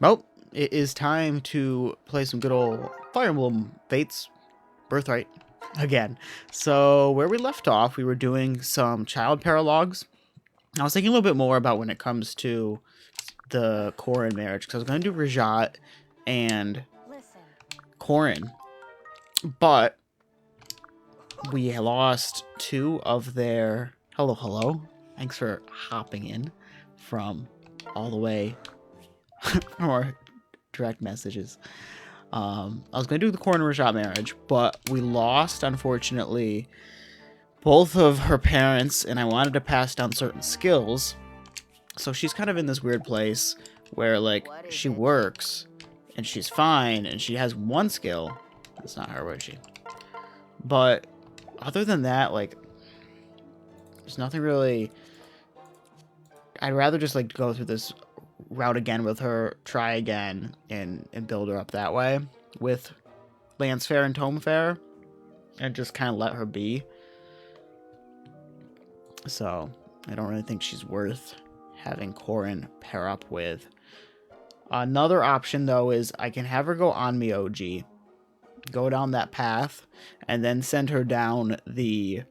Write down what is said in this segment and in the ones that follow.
Well, it is time to play some good old Fire Emblem Fates Birthright again. So where we left off, we were doing some child paralogues. I was thinking a little bit more about when it comes to the Corin marriage, because I was going to do Rajat and Corin, but we lost two of their... Hello. Thanks for hopping in from all the way from our direct messages. I was going to do the Corin and Rajat marriage, but we lost, unfortunately, both of her parents, and I wanted to pass down certain skills. So she's kind of in this weird place where, like, she works, and she's fine, and she has one skill. That's not her, was she? But other than that, like, there's nothing really... I'd rather just, like, go through this route again with her, try again, and build her up that way with Lance Fair and Tome Fair, and just kind of let her be. So I don't really think she's worth having Corin pair up with. Another option, though, is I can have her go on me OG, go down that path, and then send her down the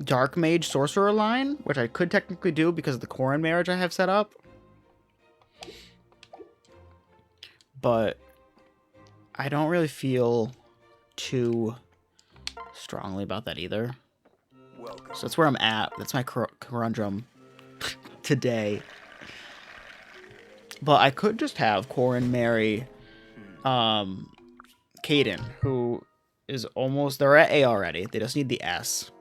Dark Mage Sorcerer line, which I could technically do because of the Corin marriage I have set up. But I don't really feel too strongly about that either. So that's where I'm at. That's my conundrum today. But I could just have Corin marry Caden, who is almost... They're at A already. They just need the S.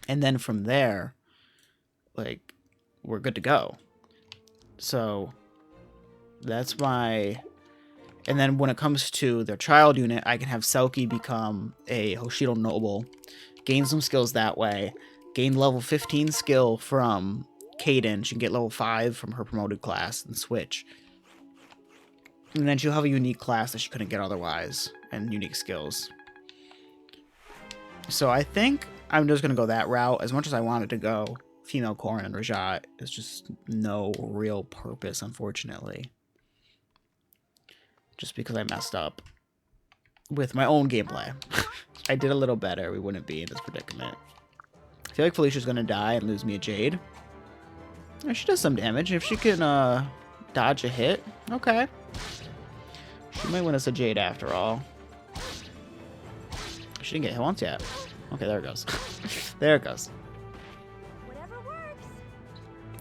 And then from there, like, we're good to go. So that's my... And then when it comes to their child unit, I can have Selkie become a Hoshido Noble, gain some skills that way, gain level 15 skill from Caden. She can get level 5 from her promoted class and switch. And then she'll have a unique class that she couldn't get otherwise, and unique skills. So I think I'm just going to go that route. As much as I wanted to go female Corin and Rajat, there's just no real purpose, unfortunately. Just because I messed up with my own gameplay. I did a little better, we wouldn't be in this predicament. I feel like Felicia's gonna die and lose me a Jade. Yeah, she does some damage. If she can dodge a hit, okay. She might win us a Jade after all. She didn't get hit once yet. Okay, there it goes. There it goes. Whatever works.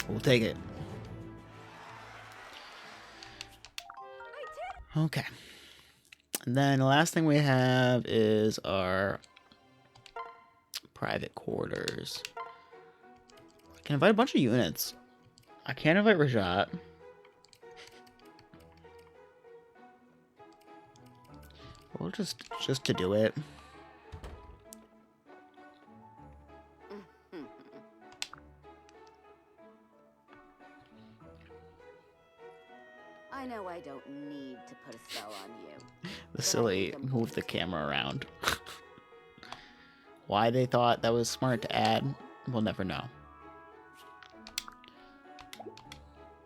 We'll take it. Okay. And then the last thing we have is our private quarters. I can invite a bunch of units. I can't invite Rajat. Well, just to do it. I know I don't need to put a spell on you. The silly move the camera around. Why they thought that was smart to add, we'll never know.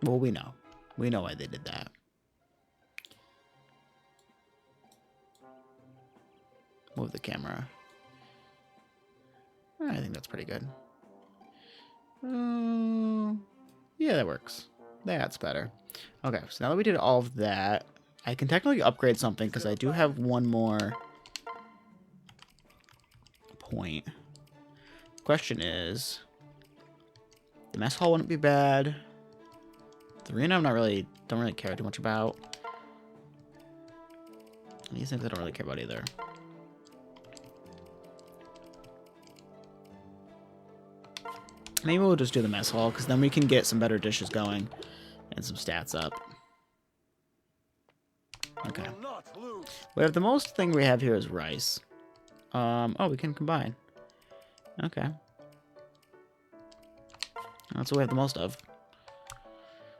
Well, we know. We know why they did that. Move the camera. I think that's pretty good. Yeah, that works. That's better. Okay, so now that we did all of that, I can technically upgrade something because I do have one more point. Question is, the mess hall wouldn't be bad. The arena don't really care too much about. And these things I don't really care about either. Maybe we'll just do the mess hall because then we can get some better dishes going. And some stats up. Okay. Well, the most thing we have here is rice. Oh, we can combine. Okay. That's what we have the most of.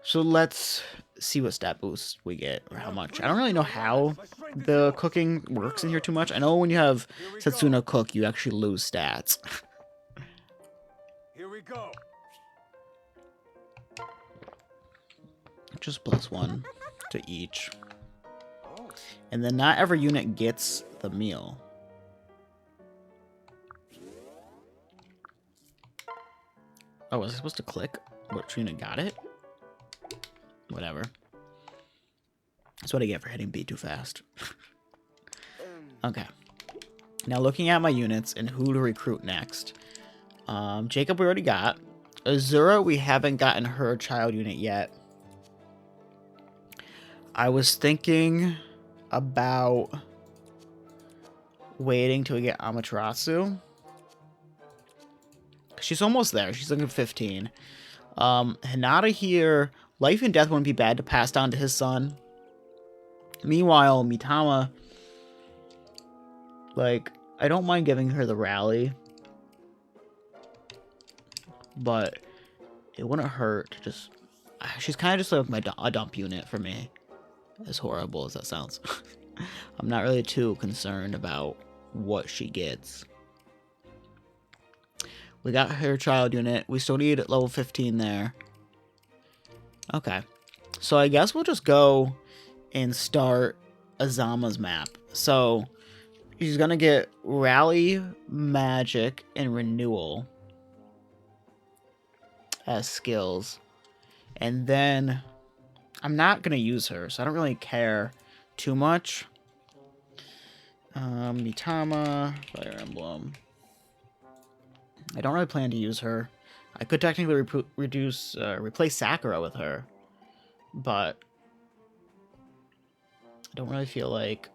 So let's see what stat boost we get, or how much. I don't really know how the cooking works in here too much. I know when you have Setsuna cook, you actually lose stats. Here we go. Just +1 to each. And then not every unit gets the meal. Oh, was I supposed to click which unit got it? Whatever. That's what I get for hitting B too fast. Okay. Now looking at my units and who to recruit next. Jacob we already got. Azura, we haven't gotten her child unit yet. I was thinking about waiting till we get Amaterasu. She's almost there. She's looking 15. Hinata here, life and death wouldn't be bad to pass down to his son. Meanwhile, Mitama, like, I don't mind giving her the rally, but it wouldn't hurt to just... She's kind of just like a dump unit for me, as horrible as that sounds. I'm not really too concerned about what she gets. We got her child unit. We still need level 15 there. Okay. So I guess we'll just go and start Azama's map. So she's going to get Rally, Magic, and Renewal as skills. And then I'm not going to use her, so I don't really care too much. Mitama, Fire Emblem. I don't really plan to use her. I could technically replace Sakura with her, but I don't really feel like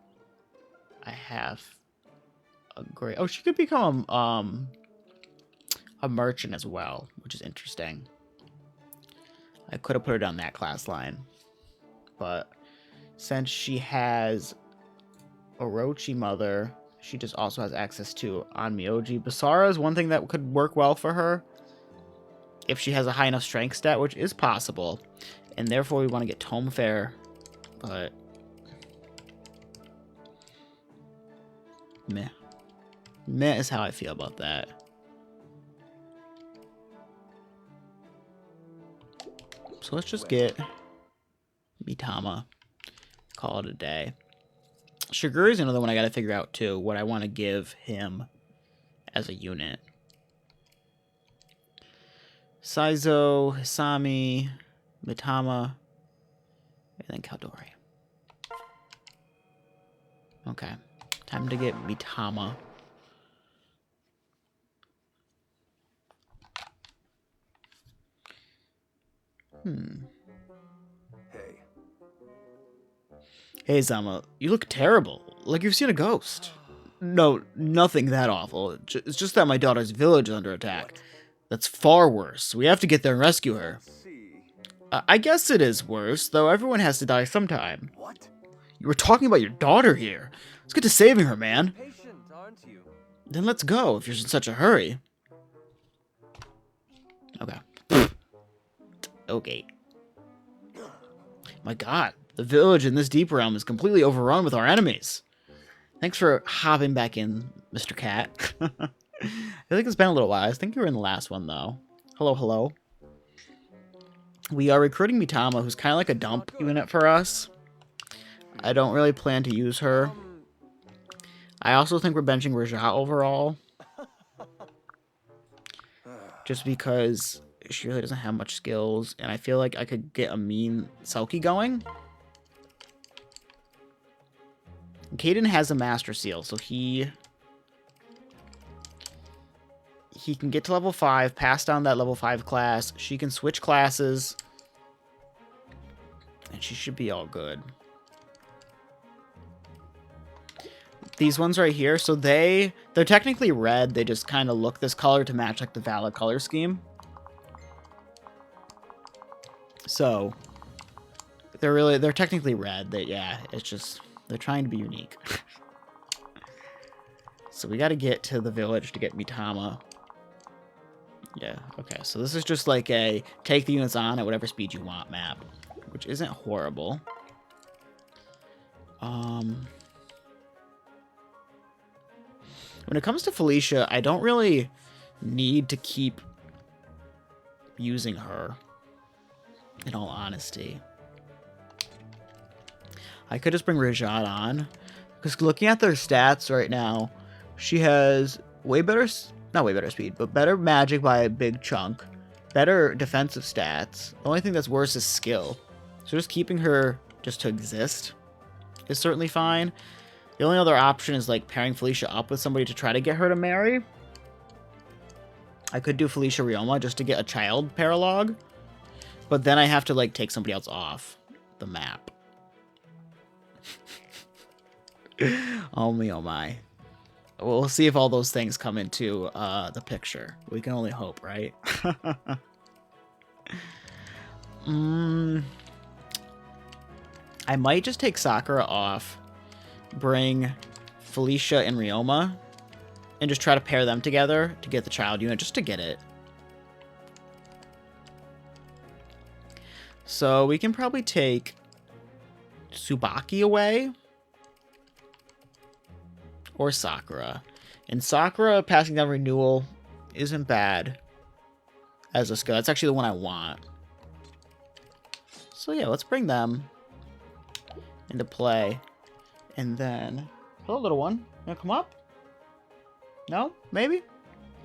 I have a great... Oh, she could become a merchant as well, which is interesting. I could have put her down that class line, but since she has Orochi Mother, she just also has access to Onmyoji. Basara is one thing that could work well for her if she has a high enough strength stat, which is possible. And therefore we want to get Tome Fair, but meh. Meh is how I feel about that. So let's just get Mitama. Call it a day. Shigure is another one I got to figure out too, what I want to give him as a unit. Saizo, Hisami, Mitama, and then Kaldori. Okay, time to get Mitama. Hey, Zama, you look terrible. Like you've seen a ghost. No, nothing that awful. It's just that my daughter's village is under attack. That's far worse. We have to get there and rescue her. I guess it is worse, though everyone has to die sometime. What? You were talking about your daughter here. Let's get to saving her, man. Patient, aren't you? Then let's go, if you're in such a hurry. Okay. Okay. My god, the village in this deep realm is completely overrun with our enemies. Thanks for hopping back in, Mr. Cat. I think it's been a little while. I think you were in the last one, though. Hello, hello. We are recruiting Mitama, who's kind of like a dump unit for us. I don't really plan to use her. I also think we're benching Rajat overall. Just because she really doesn't have much skills, and I feel like I could get a mean Selkie going. Caden has a Master Seal, so he can get to level 5, pass down that level 5 class. She can switch classes, and she should be all good. These ones right here, so they're technically red. They just kind of look this color to match like the valid color scheme. So they're technically red. Yeah, it's just they're trying to be unique. So we got to get to the village to get Mitama. Yeah, okay. So this is just like a take the units on at whatever speed you want map, which isn't horrible. When it comes to Felicia, I don't really need to keep using her, in all honesty. I could just bring Rajat on. Because looking at their stats right now, she has way better, not way better speed, but better magic by a big chunk. Better defensive stats. The only thing that's worse is skill. So just keeping her just to exist is certainly fine. The only other option is like pairing Felicia up with somebody to try to get her to marry. I could do Felicia Rioma just to get a child paralogue. But then I have to like take somebody else off the map. Oh me, oh my. We'll see if all those things come into the picture. We can only hope, right? I might just take Sakura off, bring Felicia and Rioma, and just try to pair them together to get the child unit, just to get it. So we can probably take Tsubaki away. Or Sakura. And Sakura passing down renewal isn't bad as a skill. That's actually the one I want. So yeah, let's bring them into play. And then, hello little one. You wanna come up? No? Maybe?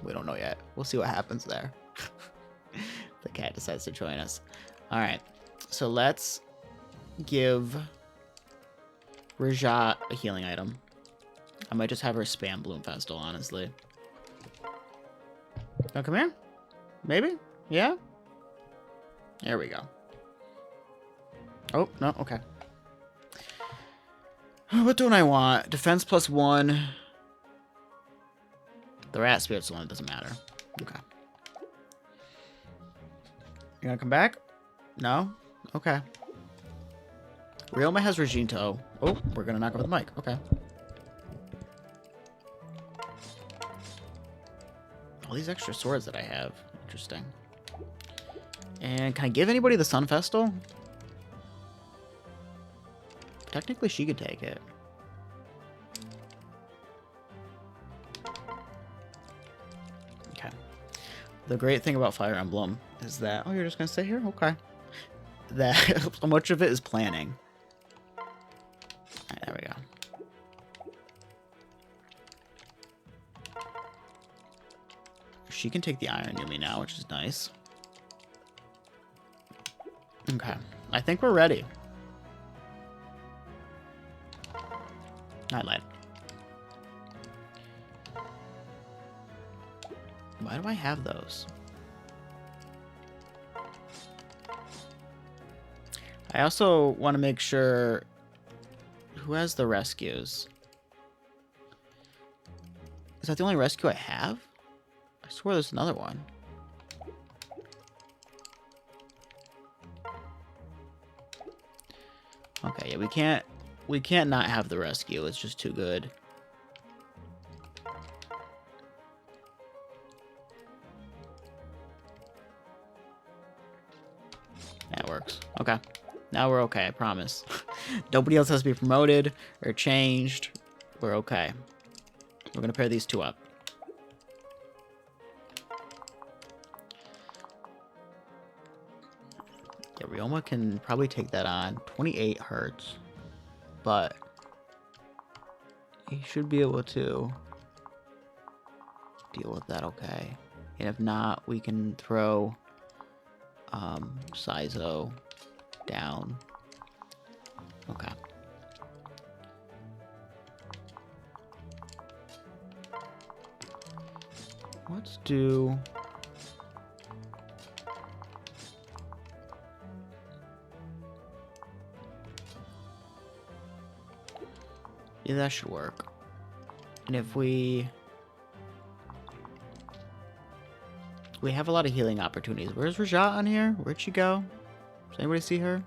We don't know yet. We'll see what happens there. The cat decides to join us. Alright. So let's give Rajat a healing item. I might just have her spam Bloom Festal, honestly. Oh, come here? Maybe? Yeah? There we go. Oh, no, okay. What don't I want? Defense +1. The rat spirit's the one that doesn't matter. Okay. You gonna come back? No? Okay. Ryoma has Regento. Oh, we're gonna knock over the mic. Okay. All these extra swords that I have. Interesting. And can I give anybody the Sun Festal? Technically, she could take it. Okay. The great thing about Fire Emblem is that... Oh, you're just going to stay here? Okay. That so much of it is planning. Right, there we go. She can take the Iron Yumi now, which is nice. Okay. I think we're ready. I lied. Why do I have those? I also want to make sure... Who has the rescues? Is that the only rescue I have? I swear there's another one. Okay, yeah, we can't not have the rescue. It's just too good. That works. Okay. Now we're okay, I promise. Nobody else has to be promoted or changed. We're okay. We're gonna pair these two up. Yeah, Ryoma can probably take that on. 28 hurts. But he should be able to deal with that okay. And if not, we can throw Saizo down. Okay. Let's do... Yeah, that should work. And if we have a lot of healing opportunities. Where's Rajat on here? Where'd she go? Does anybody see her?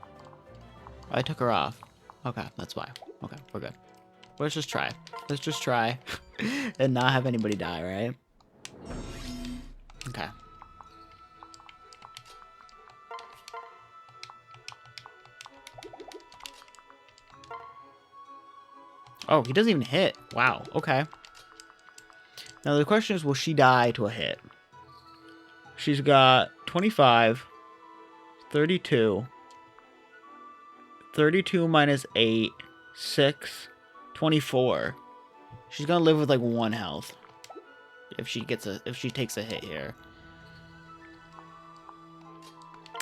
I took her off. Okay, that's why. Okay, we're good. Let's just try. Let's just try and not have anybody die, right? Okay. Oh, he doesn't even hit. Wow, okay. Now the question is, will she die to a hit? She's got 25, 32, 32 minus 8, 6, 24. She's gonna live with like 1 health if she takes a hit here.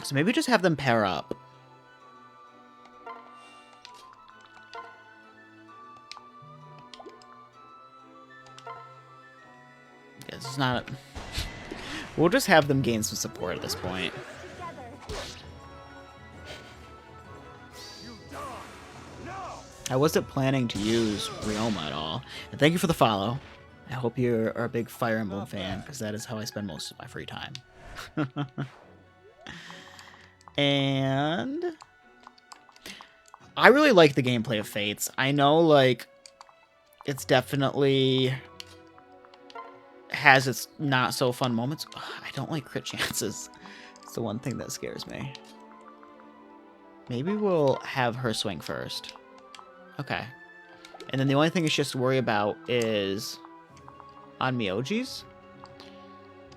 So maybe just have them pair up. Yeah, this is not. We'll just have them gain some support at this point. I wasn't planning to use Ryoma at all. And thank you for the follow. I hope you are a big Fire Emblem fan, because that is how I spend most of my free time. And I really like the gameplay of Fates. I know, like, it's definitely has its not so fun moments. Ugh, I don't like crit chances. It's the one thing that scares me. Maybe we'll have her swing first. Okay. And then the only thing she has to worry about is on Miyoji's.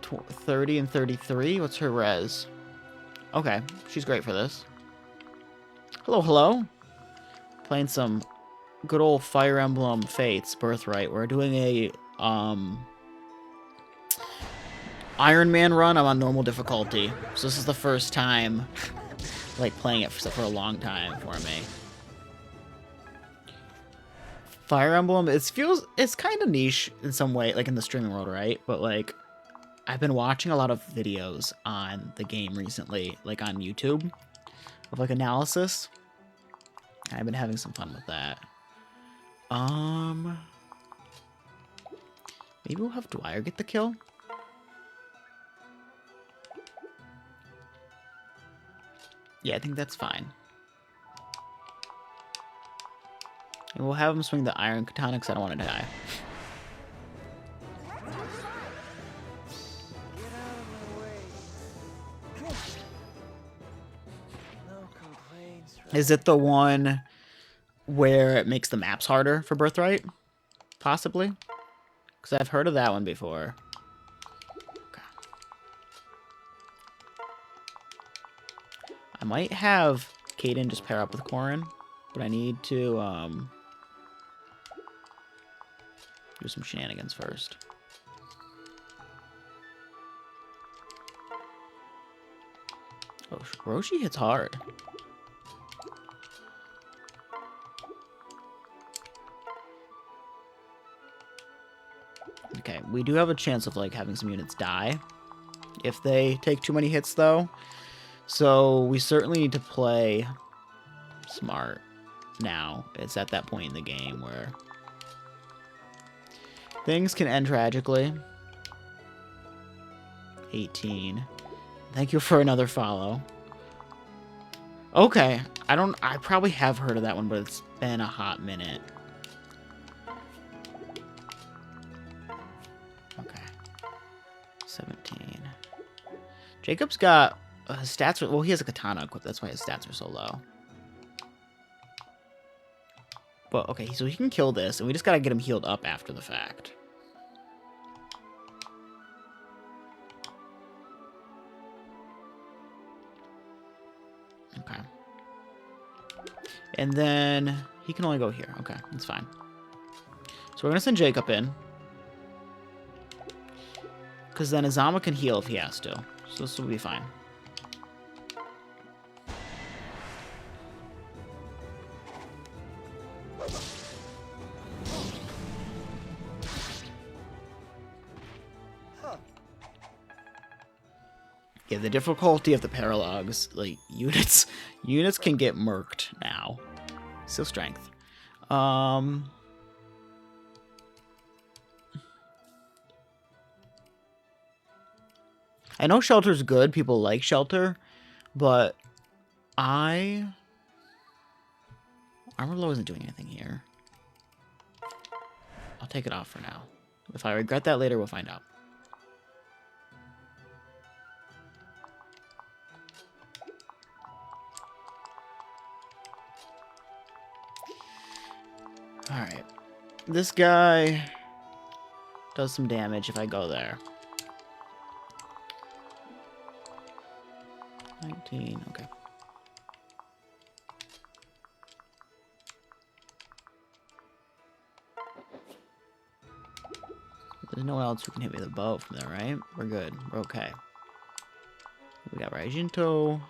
30 and 33. What's her res? Okay, she's great for this. Hello, hello. Playing some good old Fire Emblem Fates Birthright. We're doing a Ironman run. I'm on normal difficulty, so this is the first time like playing it for a long time for me. Fire Emblem, it's kind of niche in some way, like in the streaming world, right? But like, I've been watching a lot of videos on the game recently, like on YouTube, of like analysis. I've been having some fun with that. Maybe we'll have Dwyer get the kill. Yeah, I think that's fine. And we'll have him swing the Iron Katana because I don't want to die. Is it the one where it makes the maps harder for Birthright? Possibly? Because I've heard of that one before. Okay. I might have Kaden just pair up with Corrin, but I need to do some shenanigans first. Oh, Roshi hits hard. Okay, we do have a chance of like having some units die if they take too many hits though. So we certainly need to play smart now. It's at that point in the game where things can end tragically. 18. Thank you for another follow. Okay, I probably have heard of that one, but it's been a hot minute. Okay. 17. Jacob's got his stats well, he has a katana equipped, that's why his stats are so low. But okay, so he can kill this, and we just gotta get him healed up after the fact. Okay. And then he can only go here. Okay, that's fine. So we're gonna send Jacob in. Because then Azama can heal if he has to. So this will be fine. Yeah, the difficulty of the Paralogues, like, units can get murked now. Still strength. I know Shelter's good. People like Shelter. But Armor Low isn't doing anything here. I'll take it off for now. If I regret that later, we'll find out. Alright. This guy does some damage if I go there. 19, okay. There's no one else who can hit me with a bow from there, right? We're good. We're okay. We got Raijinto.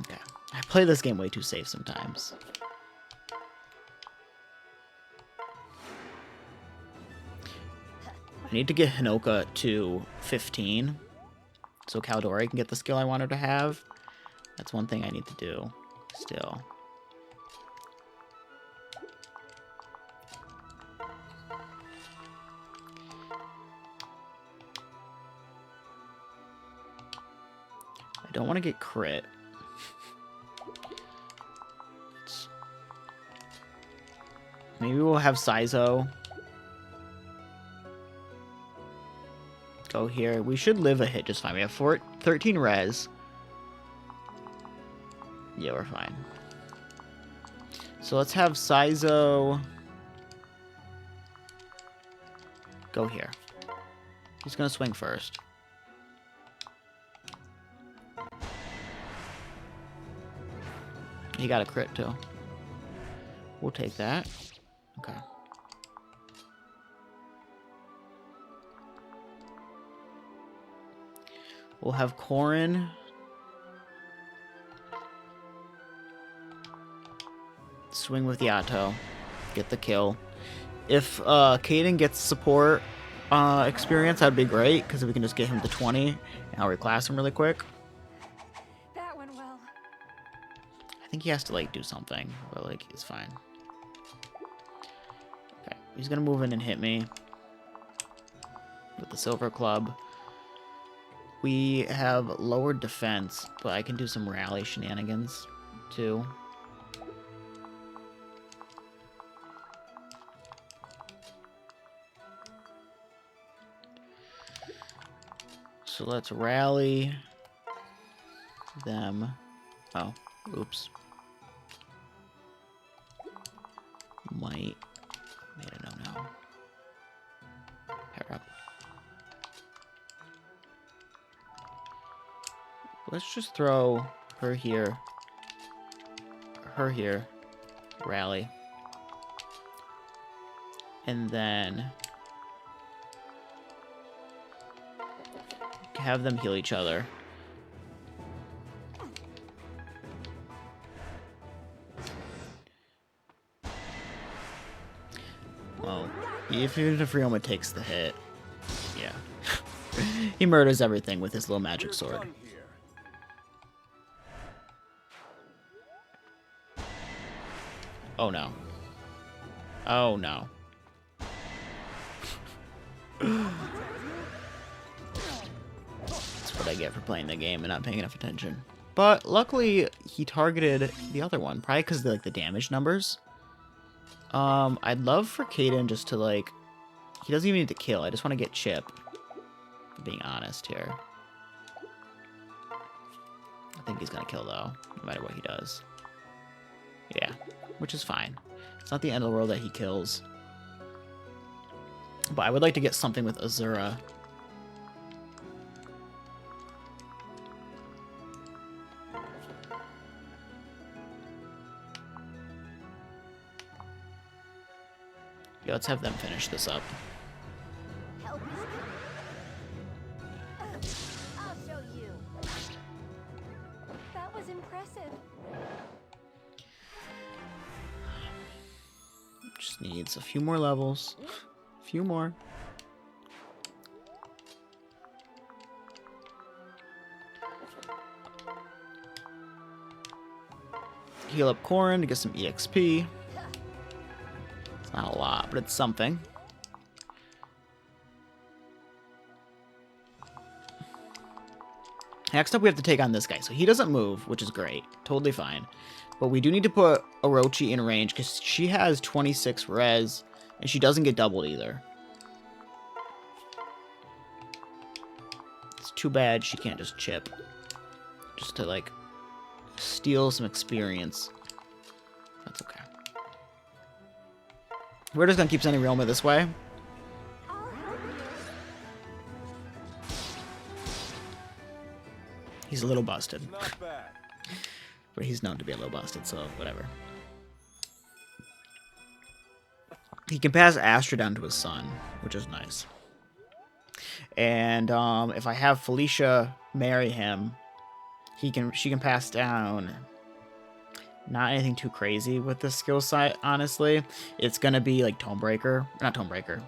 Okay. I play this game way too safe sometimes. I need to get Hinoka to 15 so Caldori can get the skill I want her to have. That's one thing I need to do still. I don't want to get crit. Maybe we'll have Saizo go here. We should live a hit just fine. We have 13 res. Yeah, we're fine. So let's have Saizo go here. He's gonna swing first. He got a crit too. We'll take that. Okay. We'll have Corrin swing with Yato, get the kill. If Caden gets support experience, that'd be great, because we can just get him to 20 and I'll reclass him really quick. That went well. I think he has to like do something, but like it's fine. Okay, he's gonna move in and hit me with the silver club. We have lowered defense, but I can do some rally shenanigans too. So let's rally them. Oh, oops. Might made a no-no. Pair up. Let's just throw her here, rally, and then have them heal each other. Well, even if Ryoma takes the hit, yeah. He murders everything with his little magic sword. Oh no. Oh no. That's what I get for playing the game and not paying enough attention. But luckily, he targeted the other one, probably because of like the damage numbers. I'd love for Caden just to like, he doesn't even need to kill. I just want to get Chip. Being honest here. I think he's gonna kill though, no matter what he does. Yeah, which is fine. It's not the end of the world that he kills. But I would like to get something with Azura. Yeah, let's have them finish this up. Help is I'll show you. That was impressive. Just needs a few more levels. A few more. Heal up Corrin to get some EXP. It's not a lot, but it's something. Next up, we have to take on this guy. So he doesn't move, which is great. Totally fine. But we do need to put Orochi in range because she has 26 res, and she doesn't get doubled either. It's too bad she can't just chip. Just to, like, steal some experience. That's okay. We're just going to keep sending Realma this way. I'll help you. He's a little busted. Not bad. But he's known to be a little busted, so whatever. He can pass Astrid down to his son, which is nice. And if I have Felicia marry him, she can pass down. Not anything too crazy with this skill set, honestly. It's gonna be like Tonebreaker. Not Tonebreaker.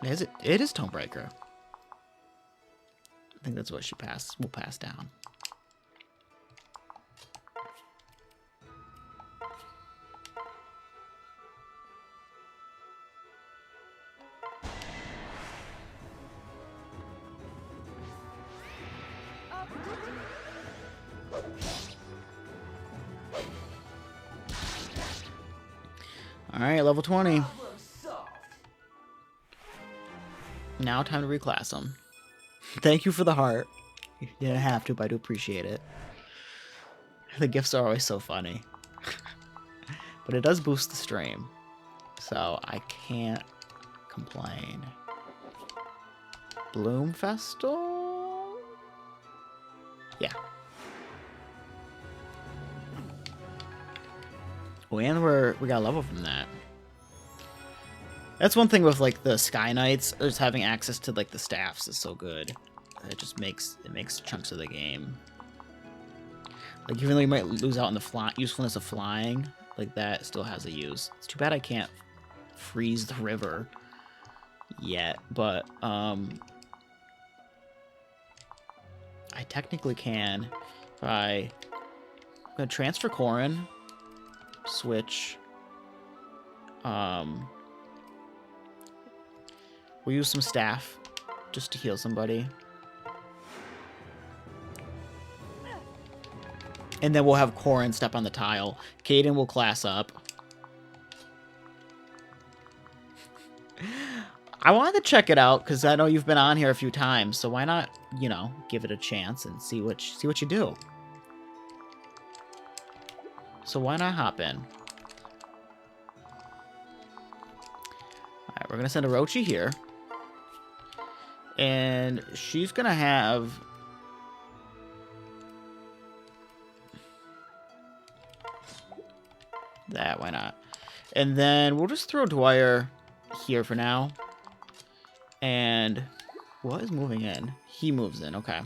Is it? It is Tonebreaker. I think that's what she will pass down. Alright, level 20. Now time to reclass him. Thank you for the heart. You didn't have to, but I do appreciate it. The gifts are always so funny. But it does boost the stream. So I can't complain. Bloom Festal? Yeah. Oh, and we got a level from that. That's one thing with like the Sky Knights, just having access to like the staffs is so good. It just makes chunks of the game. Like even though you might lose out on the usefulness of flying, like that still has a use. It's too bad I can't freeze the river yet, but I technically can. I'm gonna transfer Corrin, switch. We'll use some staff just to heal somebody. And then we'll have Corrin step on the tile. Caden will class up. I wanted to check it out because I know you've been on here a few times, so why not, you know, give it a chance and see what you do. So why not hop in? Alright, we're gonna send Orochi here. And she's gonna have that, why not? And then we'll just throw Dwyer here for now. And what is moving in? He moves in, okay.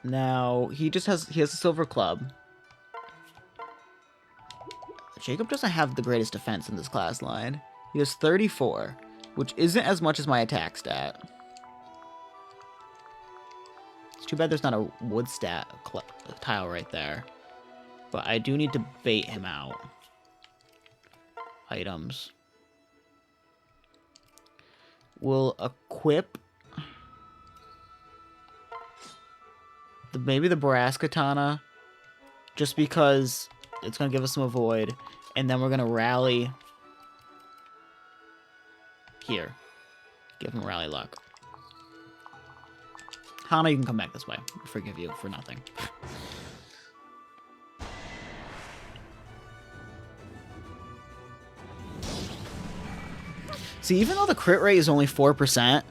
Now he has a silver club. Jacob doesn't have the greatest defense in this class line. He has 34, which isn't as much as my attack stat. It's too bad there's not a wood stat tile right there. But I do need to bait him out. Items. We'll equip maybe the brass katana, just because it's going to give us some avoid, and then we're going to rally here. Give him rally luck. Hana, you can come back this way. I forgive you for nothing. See, even though the crit rate is only 4%,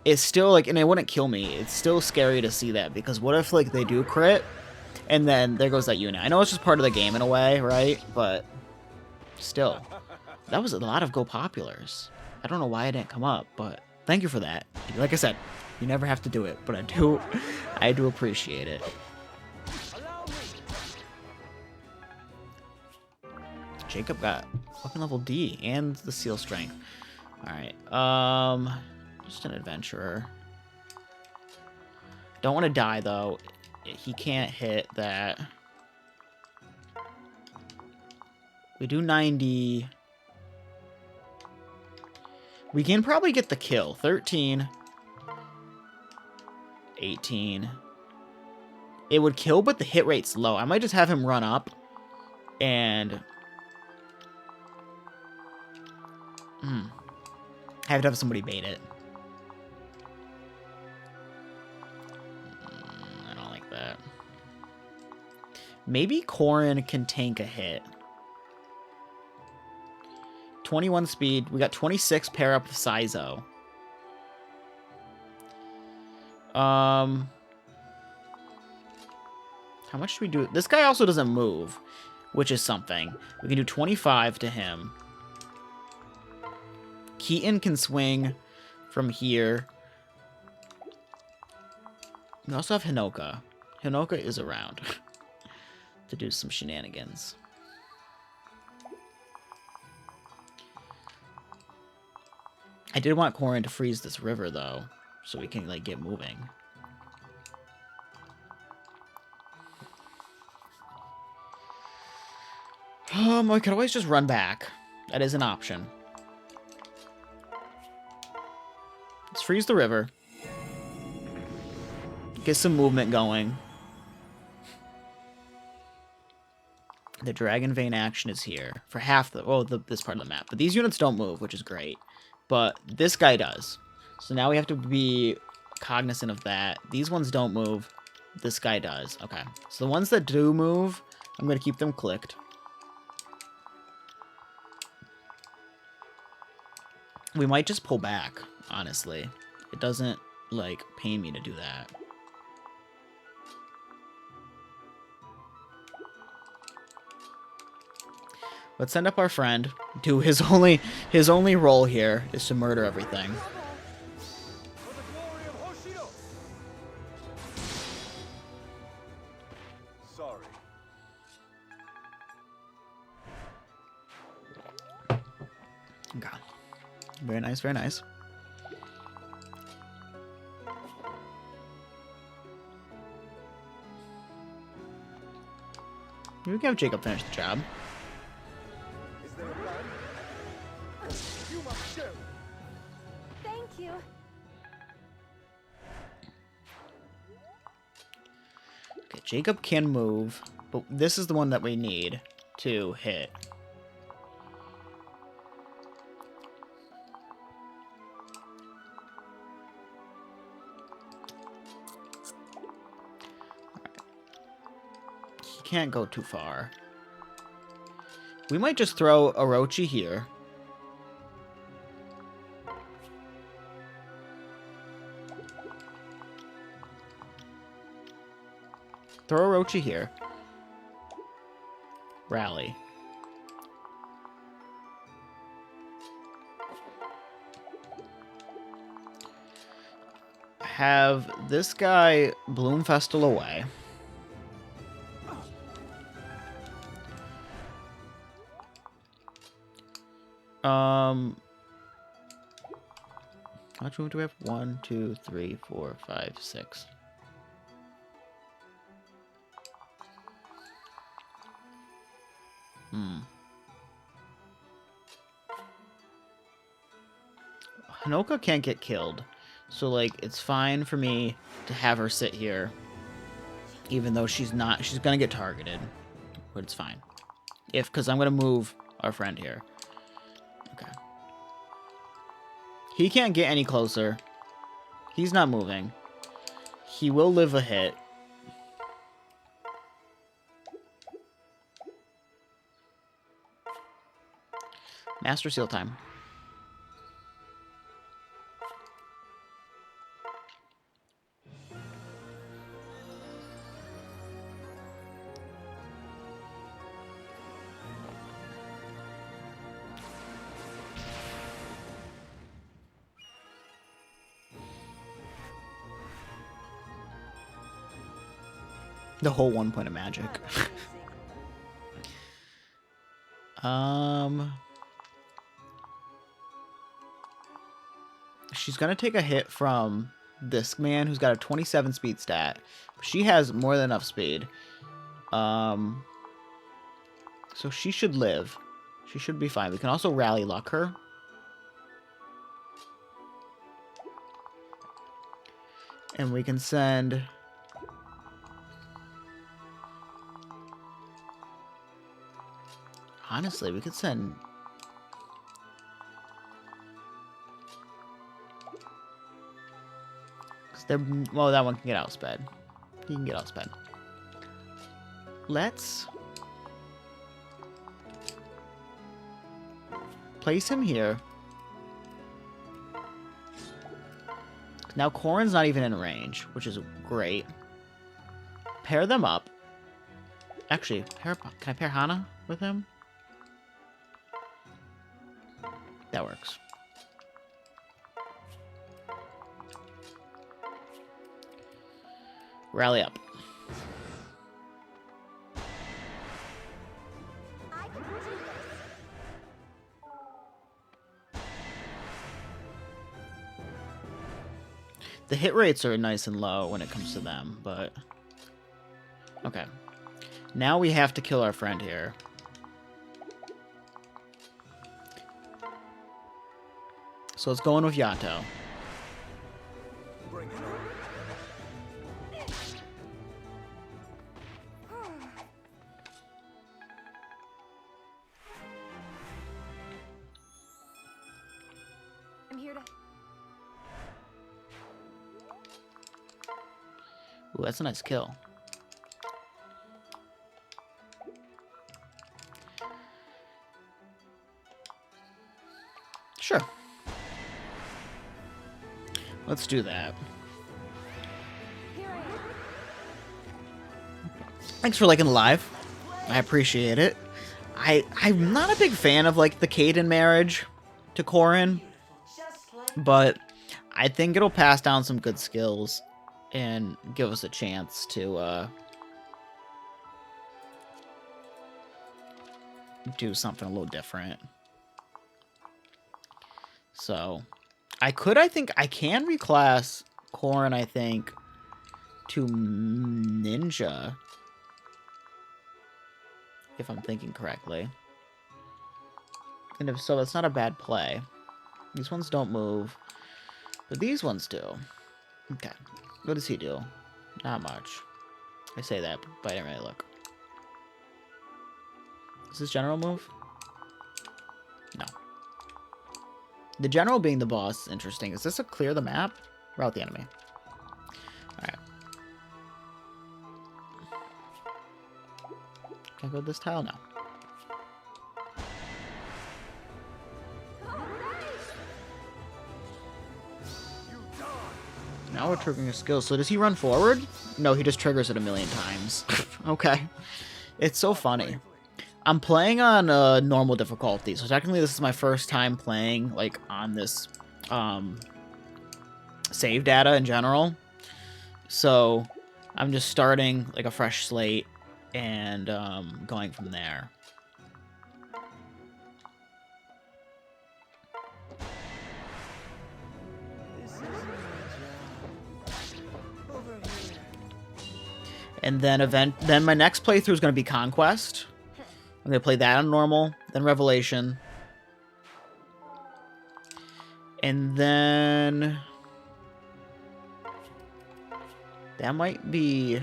it's still like, and it wouldn't kill me. It's still scary to see that, because what if like they do crit, and then there goes that unit. I know it's just part of the game in a way, right? But still, that was a lot of Go Populars. I don't know why it didn't come up, but thank you for that. Like I said, you never have to do it, but I do appreciate it. Jacob got fucking level D and the seal strength. All right, just an adventurer. Don't want to die though. He can't hit that. We do 90. We can probably get the kill. 13. 18. It would kill, but the hit rate's low. I might just have him run up and have to have somebody bait it. I don't like that. Maybe Corrin can tank a hit. 21 speed. We got 26 pair up with Saizo. How much do we do? This guy also doesn't move, which is something. We can do 25 to him. Keaton can swing from here. We also have Hinoka. Hinoka is around to do some shenanigans. I did want Corin to freeze this river, though, so we can, like, get moving. I could always just run back. That is an option. Let's freeze the river. Get some movement going. The Dragon Vein action is here for half the, well, this part of the map. But these units don't move, which is great. But this guy does. So now we have to be cognizant of that. These ones don't move. This guy does. Okay. So the ones that do move, I'm going to keep them clicked. We might just pull back, honestly. It doesn't, like, pain me to do that. Let's send up our friend. Do his only role here is to murder everything. For the glory of Hoshido. Sorry. God. Very nice, very nice. We can have Jacob finish the job. Is there a plan? You must show. Thank you. Okay, Jacob can move, but this is the one that we need to hit. He can't go too far. We might just throw Orochi here. Throw Orochi here. Rally. Have this guy Bloom Festal away. How much room do we have? 1, 2, 3, 4, 5, 6. Hinoka can't get killed. So, like, it's fine for me to have her sit here. Even though she's not, she's gonna get targeted. But it's fine. Because I'm gonna move our friend here. Okay. He can't get any closer. He's not moving. He will live a hit. Master Seal time. The whole 1 point of magic. She's gonna take a hit from this man who's got a 27 speed stat. She has more than enough speed. So she should live. She should be fine. We can also rally luck her. And we can send... Honestly, we could send... Well, that one can get outsped. He can get outsped. Let's... place him here. Now Corin's not even in range, which is great. Pair them up. Actually, can I pair Hana with him? That works. Rally up. I can do this. The hit rates are nice and low when it comes to them, but... Okay. Now we have to kill our friend here. So let's go in with Yato. Bring it on. I'm here to. Ooh, that's a nice kill. Sure. Let's do that. Here I am. Thanks for liking the live. I appreciate it. I'm not a big fan of like the Kaden marriage to Corrin, but I think it'll pass down some good skills and give us a chance to do something a little different. So I think I can reclass Corrin, I think, to Ninja. If I'm thinking correctly. And if so, that's not a bad play. These ones don't move. But these ones do. Okay. What does he do? Not much. I say that, but I didn't really look. Is this general move? No. The general being the boss is interesting. Is this a clear the map? Route the enemy. Alright. Can I go to this tile now? Now we're triggering a skill. So does he run forward? No, he just triggers it a million times. Okay. It's so funny. I'm playing on normal difficulty, so technically this is my first time playing like on this save data in general. So I'm just starting like a fresh slate and going from there. And then my next playthrough is going to be Conquest. I'm going to play that on normal, then Revelation. And then that might be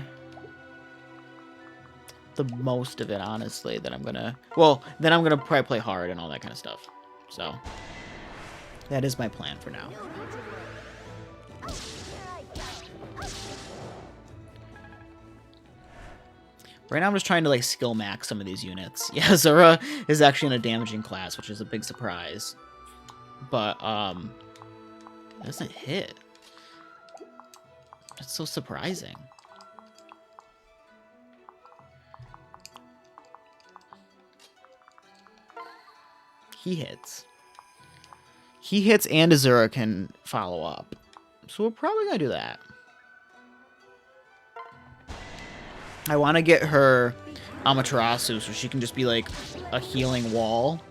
the most of it, honestly, that I'm going to... Well, then I'm going to probably play hard and all that kind of stuff. So that is my plan for now. Right now I'm just trying to like skill max some of these units. Yeah, Zura is actually in a damaging class, which is a big surprise. But it doesn't hit. That's so surprising. He hits. He hits and Azura can follow up. So we're probably gonna do that. I want to get her Amaterasu so she can just be like a healing wall.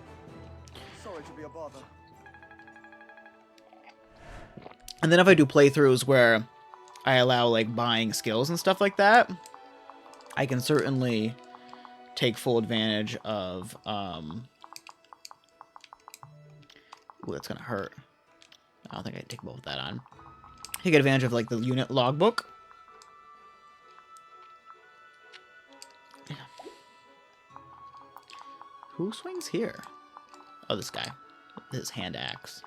Sorry to be a bother. And then if I do playthroughs where I allow like buying skills and stuff like that, I can certainly take full advantage of ooh, that's gonna hurt. I don't think I can take both of that on. Take advantage of like the unit logbook. Who swings here? Oh, this guy. His hand axe.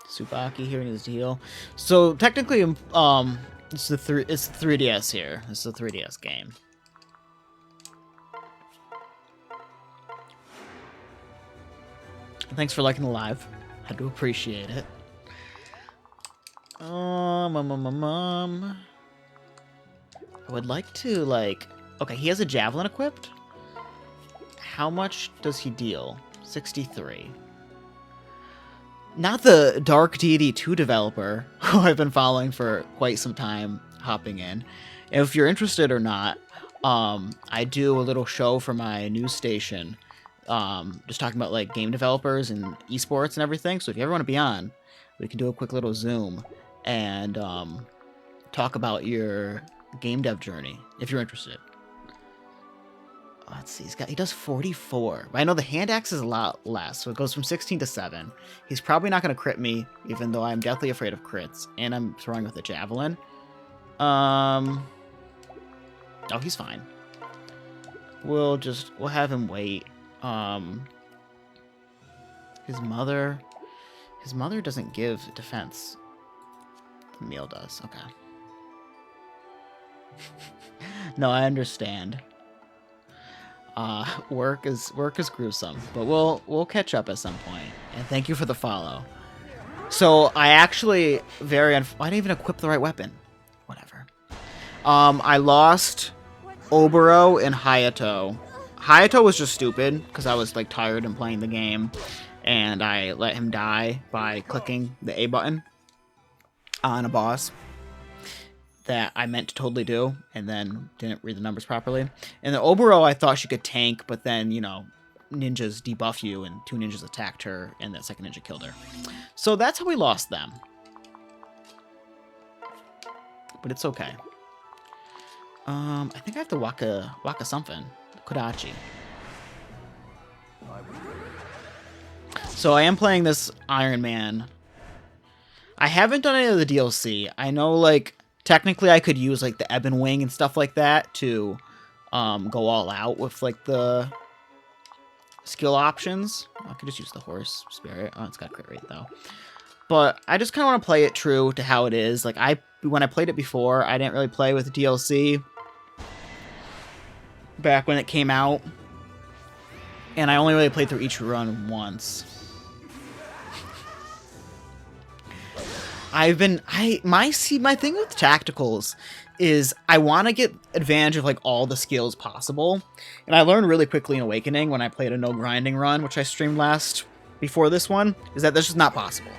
Tsubaki here needs to heal. So technically, it's the 3DS here. It's the 3DS game. Thanks for liking the live. I do appreciate it. I would like to, like... Okay, he has a javelin equipped. How much does he deal? 63. Not the Dark Deity 2 developer, who I've been following for quite some time, hopping in. If you're interested or not, I do a little show for my news station, just talking about like game developers and esports and everything. So if you ever want to be on, we can do a quick little Zoom and talk about your game dev journey if you're interested. Let's see, he does 44. But I know the hand axe is a lot less, so it goes from 16 to 7. He's probably not going to crit me, even though I'm deathly afraid of crits, and I'm throwing with a javelin. Oh, he's fine. We'll have him wait. His mother doesn't give defense. Emil does. Okay. No, I understand. Work is gruesome, but we'll catch up at some point. And thank you for the follow. So I actually I didn't even equip the right weapon. Whatever. I lost Oboro and Hayato. Hayato was just stupid because I was like tired and playing the game, and I let him die by clicking the A button on a boss that I meant to totally do, and then didn't read the numbers properly. And the Oboro, I thought she could tank, but then, you know, ninjas debuff you, and 2 ninjas attacked her, and that second ninja killed her. So that's how we lost them. But it's okay. I think I have to waka something. Kodachi. So I am playing this Ironman. I haven't done any of the DLC. I know, like, technically I could use, like, the Ebon Wing and stuff like that to go all out with, like, the skill options. I could just use the horse spirit. Oh, it's got crit rate, though. But I just kind of want to play it true to how it is. Like, when I played it before, I didn't really play with the DLC back when it came out. And I only really played through each run once. My thing with tacticals is I want to get advantage of, like, all the skills possible. And I learned really quickly in Awakening when I played a no grinding run, which I streamed before this one, is that this is not possible.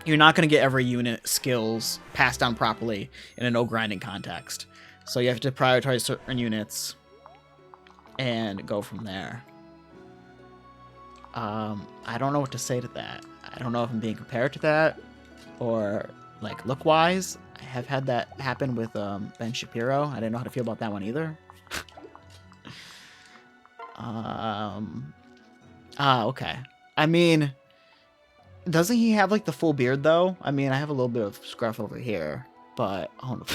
You're not going to get every unit skills passed down properly in a no grinding context. So you have to prioritize certain units and go from there. I don't know what to say to that. I don't know if I'm being compared to that or, like, look-wise. I have had that happen with Ben Shapiro. I didn't know how to feel about that one either. Okay. I mean, doesn't he have, like, the full beard, though? I mean, I have a little bit of scruff over here, but... Oh, no.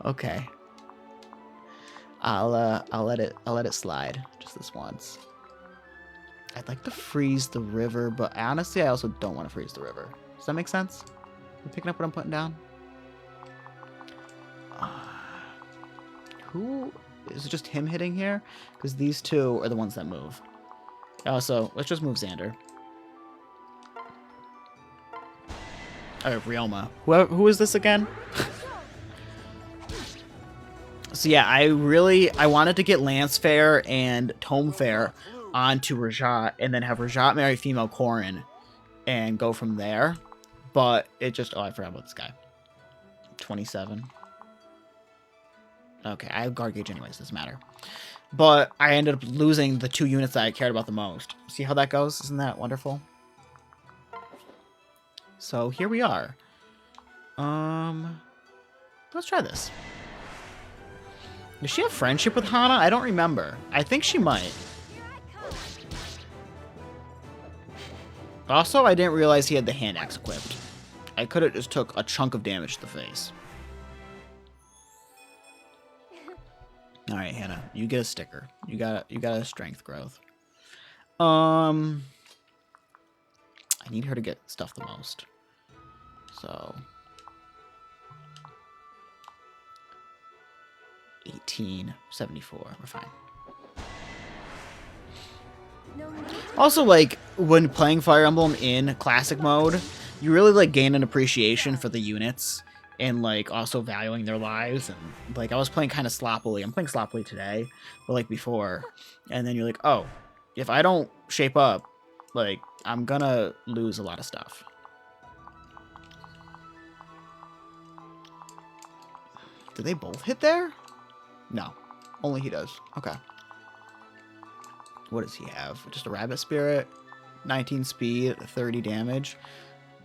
Okay. I'll let it slide just this once. I'd like to freeze the river, but honestly, I also don't want to freeze the river. Does that make sense? You picking up what I'm putting down? Who is it? Just him hitting here? Because these two are the ones that move. So let's just move Xander. All right, Ryoma. Who is this again? So yeah, I wanted to get Lance Fair and Tome Fair onto Rajat, and then have Rajat marry female Corrin and go from there. But it just... Oh, I forgot about this guy. 27. Okay, I have guard gauge anyways, doesn't matter. But I ended up losing the 2 units that I cared about the most. See how that goes? Isn't that wonderful? So here we are. Let's try this. Does she have friendship with Hana? I don't remember. I think she might. Also, I didn't realize he had the hand axe equipped. I could have just took a chunk of damage to the face. All right, Hannah, you get a sticker. You got a strength growth. I need her to get stuff the most. So 1874. We're fine. No need to Also, like, when playing Fire Emblem in classic mode, you really, like, gain an appreciation for the units and, like, also valuing their lives. And, like, I was playing kind of sloppily. I'm playing sloppily today, but, like, before. And then you're like, oh, if I don't shape up, like, I'm gonna lose a lot of stuff. Do they both hit there? No. Only he does. Okay. What does he have? Just a rabbit spirit, 19 speed, 30 damage.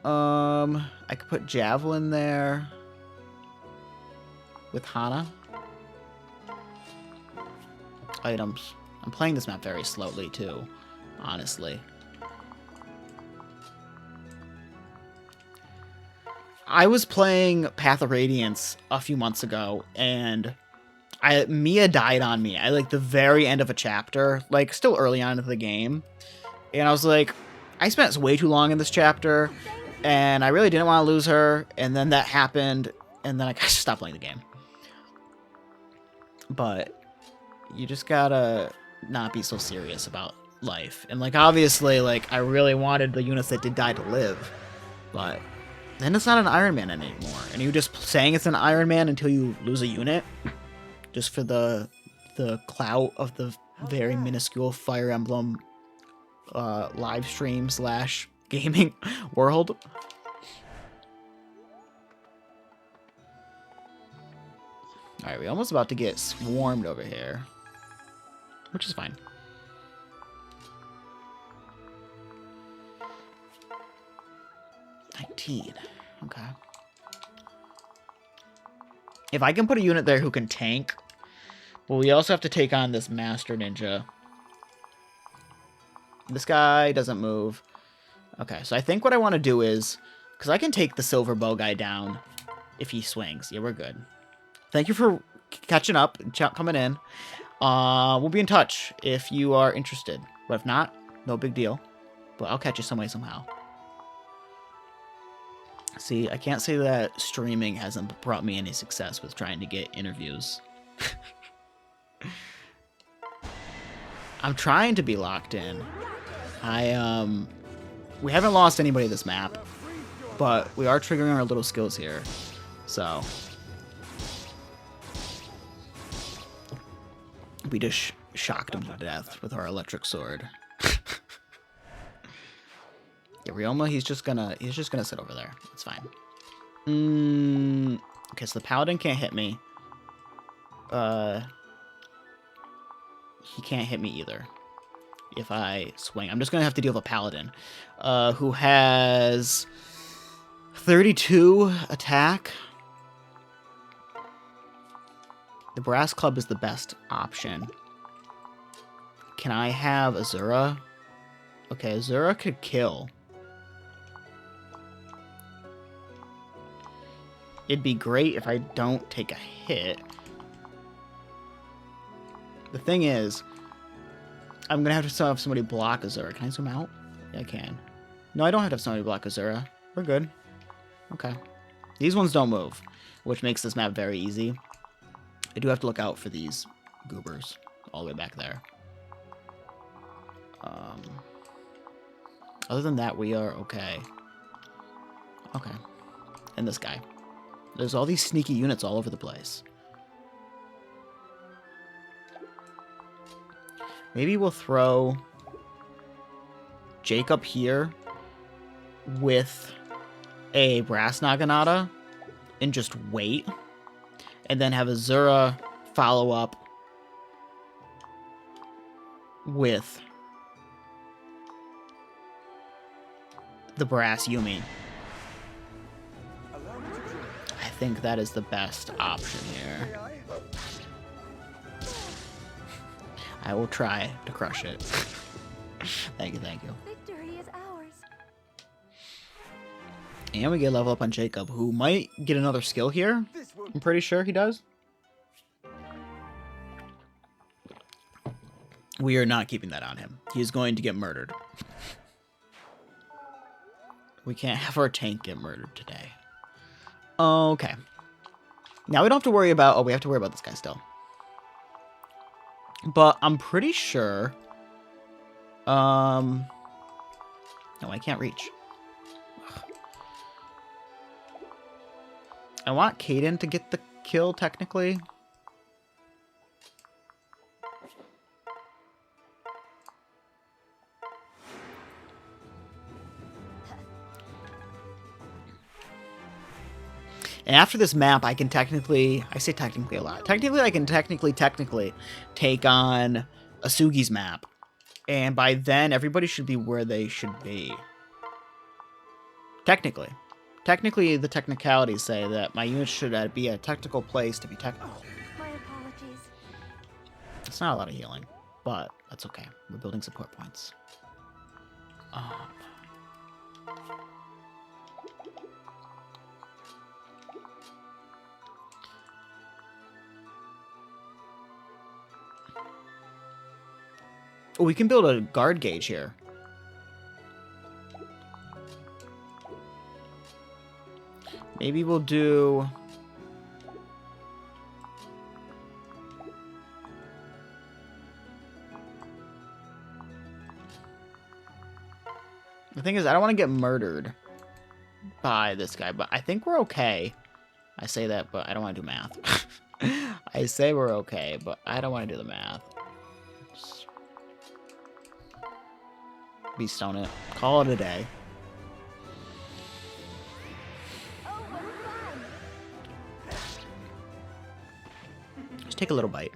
I could put javelin there with Hana. Items. I'm playing this map very slowly too, honestly. I was playing Path of Radiance a few months ago, and Mia died on me at like the very end of a chapter, like still early on into the game. And I was like, I spent way too long in this chapter, and I really didn't want to lose her. And then that happened, and then I stopped playing the game. But you just gotta not be so serious about life. And like, obviously, like, I really wanted the units that did die to live, but then it's not an Iron Man anymore. And you're just saying it's an Iron Man until you lose a unit, just for the clout of the very minuscule Fire Emblem live stream / gaming world. Alright, we're almost about to get swarmed over here, which is fine. $19. Okay. If I can put a unit there who can tank, but we also have to take on this Master Ninja. This guy doesn't move. Okay, so I think what I want to do is, because I can take the Silver Bow guy down if he swings. Yeah, we're good. Thank you for catching up and coming in. We'll be in touch if you are interested. But if not, no big deal. But I'll catch you some way, somehow. See, I can't say that streaming hasn't brought me any success with trying to get interviews. I'm trying to be locked in. We haven't lost anybody this map, but we are triggering our little skills here. So we just shocked him to death with our electric sword. Yeah, Ryoma, he's just gonna sit over there. It's fine. Okay, so the paladin can't hit me. He can't hit me either if I swing. I'm just gonna have to deal with a paladin, who has 32 attack. The brass club is the best option. Can I have Azura? Okay, Azura could kill. It'd be great if I don't take a hit. The thing is, I'm gonna have to have somebody block Azura. Can I zoom out? Yeah, I can. No, I don't have to have somebody block Azura. We're good. Okay. These ones don't move, which makes this map very easy. I do have to look out for these goobers all the way back there. Other than that, we are okay. Okay. And this guy. There's all these sneaky units all over the place. Maybe we'll throw Jacob here with a Brass Naginata and just wait. And then have Azura follow up with the Brass Yumi. I think that is the best option here. I will try to crush it. Thank you, thank you. victory is ours. And we get level up on Jacob, who might get another skill here. I'm pretty sure he does. We are not keeping that on him. He is going to get murdered. We can't have our tank get murdered today. Okay. Now we don't have to worry about... Oh, we have to worry about this guy still. But I'm pretty sure... No, I can't reach. I want Caden to get the kill, technically. And after this map, I can technically... I say technically a lot. Technically, I can technically take on Asugi's map. And by then, everybody should be where they should be. Technically. Technically, the technicalities say that my unit should be a technical place to be technical. My apologies. It's not a lot of healing, but that's okay. We're building support points. Oh, we can build a guard gauge here. Maybe we'll do... The thing is, I don't want to get murdered by this guy, but I think we're okay. I say that, but I don't want to do math. I say we're okay, but I don't want to do the math. Just beast on it. Call it a day. Oh, what fun! Just take a little bite.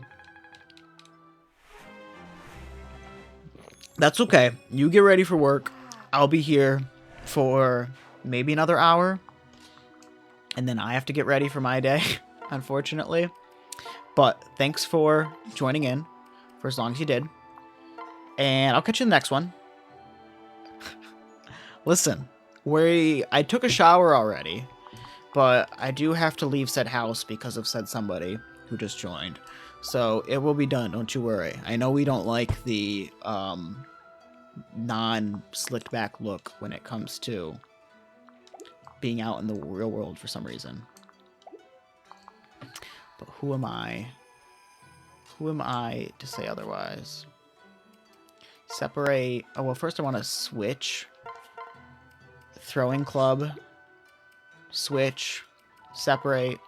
That's okay. You get ready for work. I'll be here for maybe another hour. And then I have to get ready for my day, unfortunately. But thanks for joining in for as long as you did. And I'll catch you in the next one. Listen, I took a shower already, but I do have to leave said house because of said somebody who just joined. So it will be done, don't you worry. I know we don't like the non-slicked back look when it comes to being out in the real world for some reason. But who am I? Who am I to say otherwise? Separate. Oh, well, first I want to switch. Throwing club. Switch. Separate.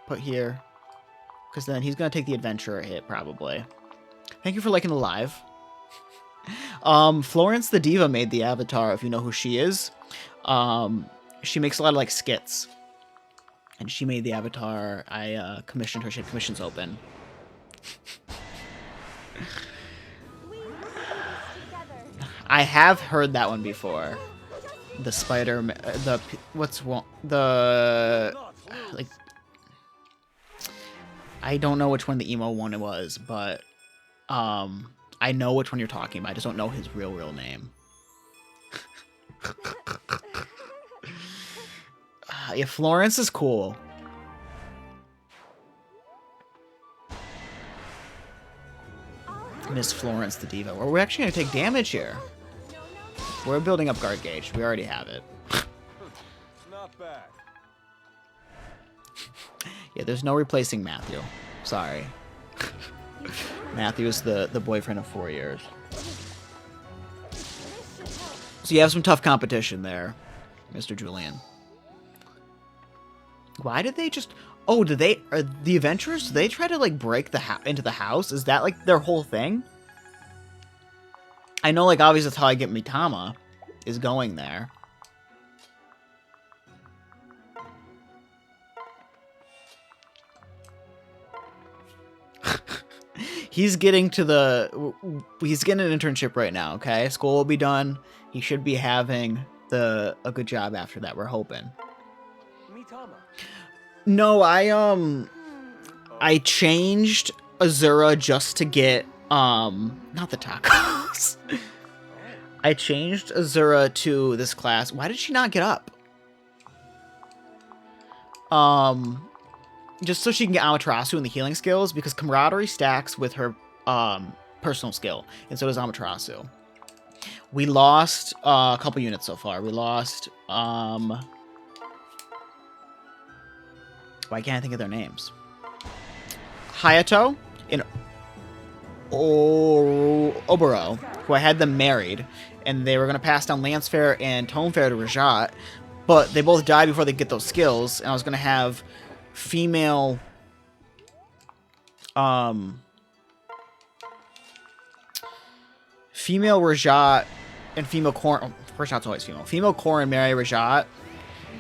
Put here. Because then he's going to take the adventurer hit, probably. Thank you for liking the live. Florence the Diva made the avatar, if you know who she is. She makes a lot of, like, skits. And she made the avatar. I commissioned her. She had commissions open. I have heard that one before. The spider... like... I don't know which one the emo one it was, but... I know which one you're talking about. I just don't know his real name. Yeah, Florence is cool. Miss Florence the Diva. We're actually going to take damage here. We're building up guard gauge. We already have it. Not bad. Yeah, there's no replacing Matthew. Sorry. Matthew is the boyfriend of 4 years. So you have some tough competition there, Mr. Julian. Why did they just... Oh, are the adventurers, do they try to, like, break into the house? Is that, like, their whole thing? I know, like, obviously that's how I get Mitama, is going there. He's getting an internship right now, okay? School will be done. He should be having a good job after that, we're hoping. Mitama. No, I changed Azura just to get, not the tacos. I changed Azura to this class. Why did she not get up? Just so she can get Amaterasu and the healing skills, because camaraderie stacks with her, personal skill, and so does Amaterasu. We lost a couple units so far. We lost, why can't I think of their names? Hayato Oboro, who I had them married, and they were going to pass down Lancefair and Tonefair to Rajat, but they both died before they get those skills, and I was going to have female... female Rajat and female Corrin... Oh, Rajat's always female. Female Corrin marry Rajat,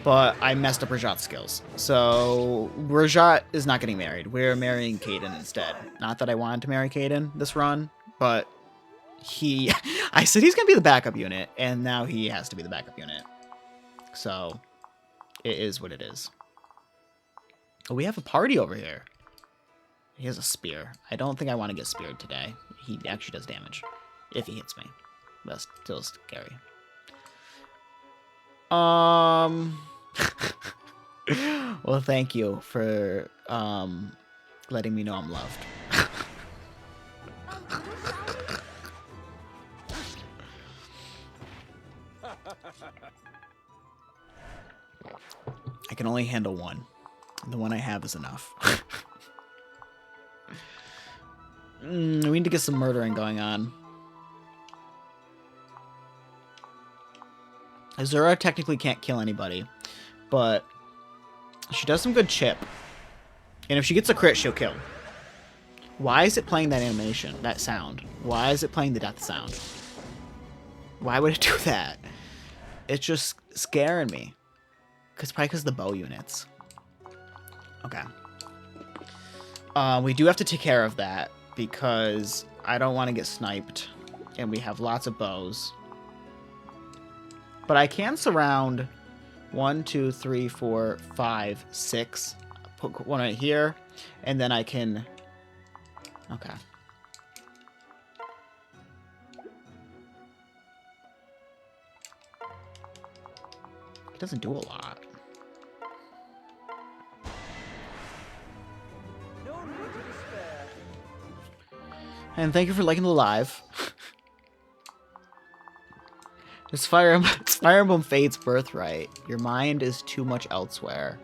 but I messed up Rajat's skills. So Rajat is not getting married. We're marrying Caden instead. Not that I wanted to marry Caden this run, but he... I said he's going to be the backup unit, and now he has to be the backup unit. So it is what it is. Oh, we have a party over here. He has a spear. I don't think I want to get speared today. He actually does damage if he hits me. That's still scary. Well, thank you for letting me know I'm loved. I can only handle one. The one I have is enough. We need to get some murdering going on. Azura technically can't kill anybody, but she does some good chip. And if she gets a crit, she'll kill. Why is it playing that animation, that sound? Why is it playing the death sound? Why would it do that? It's just scaring me. Probably because of the bow units. Okay. We do have to take care of that because I don't want to get sniped. And we have lots of bows. But I can surround 1, 2, 3, 4, 5, 6. Put one right here. And then I can... Okay. It doesn't do a lot. No need to despair. And thank you for liking the live. It's Fire Emblem Fate's Birthright. Your mind is too much elsewhere.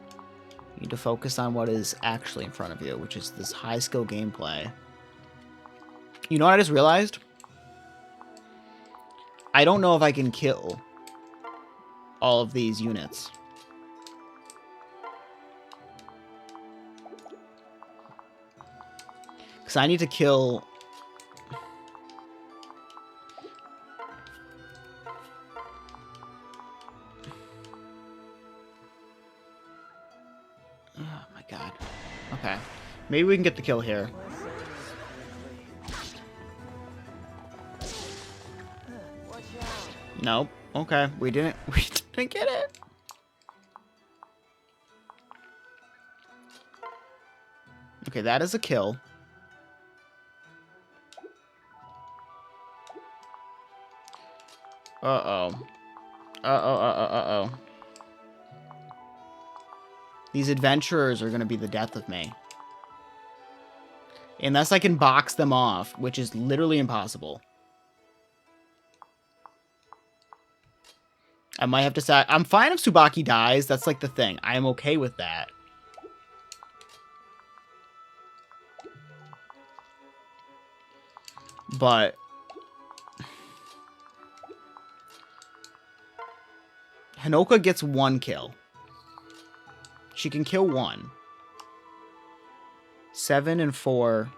You need to focus on what is actually in front of you, which is this high skill gameplay. You know what I just realized? I don't know if I can kill all of these units. Because I need to kill... Oh my god. Okay. Maybe we can get the kill here. Watch out. Nope. Okay. We didn't get it. Okay, that is a kill. Uh-oh. Uh-oh. These adventurers are going to be the death of me. Unless I can box them off, which is literally impossible. I might have to say... I'm fine if Tsubaki dies. That's like the thing. I am okay with that. But... Hinoka gets 1 kill. She can kill 1. 7 and 4.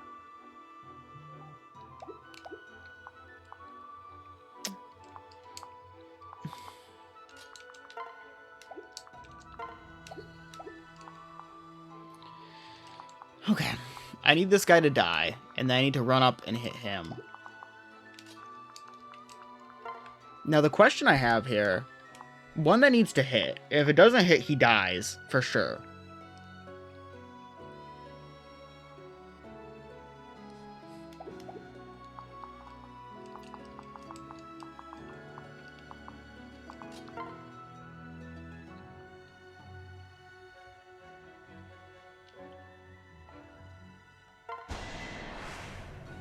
Okay. I need this guy to die, and then I need to run up and hit him. Now, the question I have here... One that needs to hit. If it doesn't hit, he dies, for sure.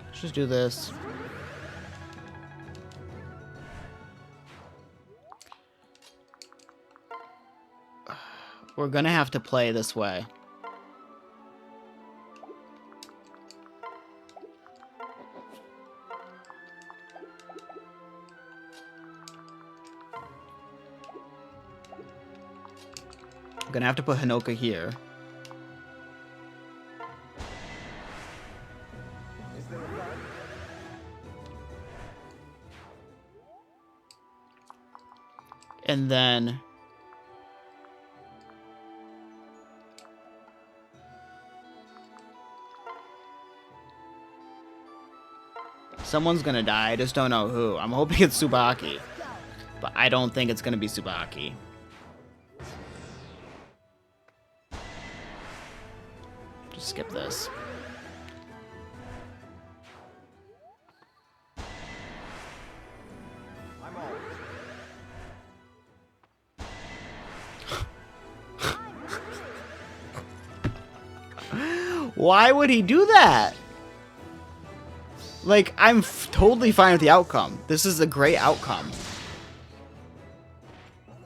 Let's just do this. We're gonna have to play this way. Gonna have to put Hinoka here. Is there a plan? And then... someone's gonna die. I just don't know who. I'm hoping it's Tsubaki. But I don't think it's gonna be Tsubaki. Just skip this. I'm all. Why would he do that? Like, I'm totally fine with the outcome. This is a great outcome.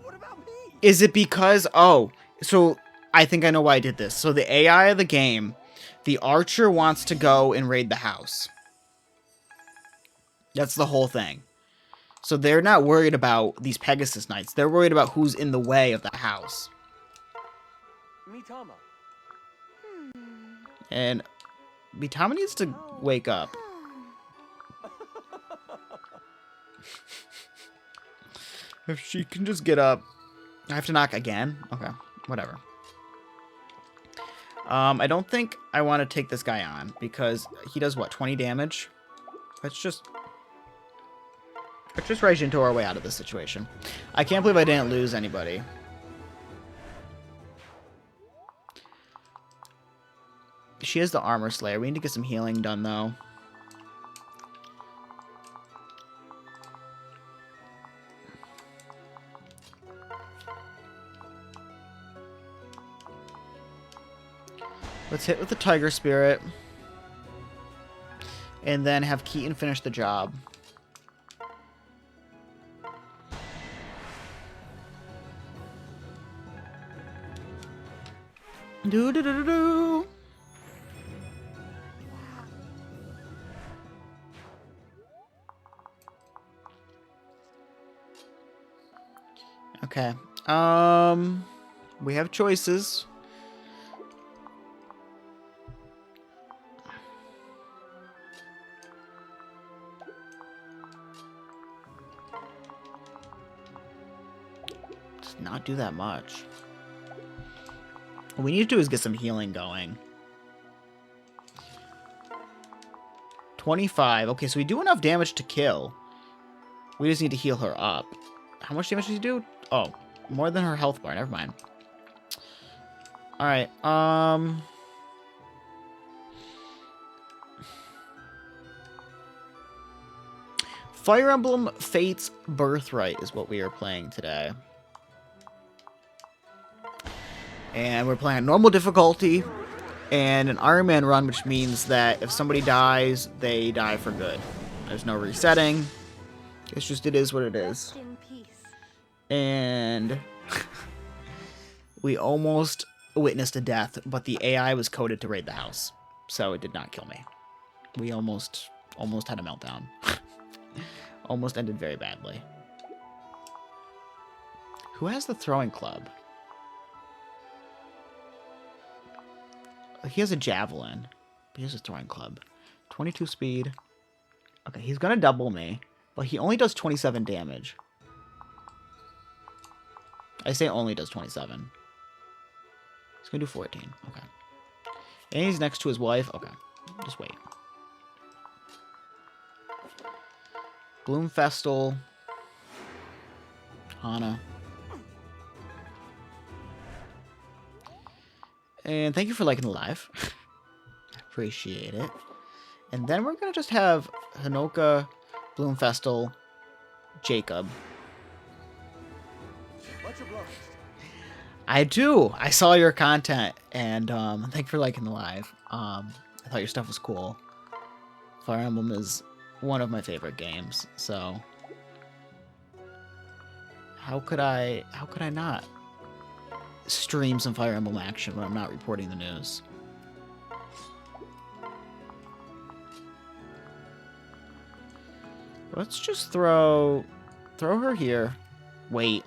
What about me? Is it because... oh, so I think I know why I did this. So the AI of the game, the archer wants to go and raid the house. That's the whole thing. So they're not worried about these Pegasus Knights. They're worried about who's in the way of the house. Mitama. And Mitama needs to wake up. If she can just get up. I have to knock again? Okay, whatever. I don't think I want to take this guy on because he does what, 20 damage? Let's just rush into our way out of this situation. I can't believe I didn't lose anybody. She has the Armor Slayer. We need to get some healing done, though. Let's hit with the Tiger Spirit. And then have Keaton finish the job. Do-do-do-do-do. Okay. We have choices. Does not do that much. What we need to do is get some healing going. 25. Okay, so we do enough damage to kill. We just need to heal her up. How much damage does he do? Oh, more than her health bar. Never mind. Alright, Fire Emblem Fates Birthright is what we are playing today. And we're playing on normal difficulty and an Ironman run, which means that if somebody dies, they die for good. There's no resetting. It's just, it is what it is. Rest in peace. And we almost witnessed a death, but the AI was coded to raid the house, so it did not kill me. We almost had a meltdown. Almost ended very badly. Who has the throwing club? He has a javelin, but he has a throwing club. 22 speed. Okay, he's gonna double me, but he only does 27 damage. I say only does 27. He's gonna do 14. Okay. And he's next to his wife. Okay. Just wait. Bloomfestal. Hana. And thank you for liking the live. Appreciate it. And then we're gonna just have Hinoka, Bloomfestal, Jacob. Much obliged. I do. I saw your content, and thank you for liking the live. I thought your stuff was cool. Fire Emblem is one of my favorite games, so how could I not stream some Fire Emblem action when I'm not reporting the news? Let's just throw her here. Wait.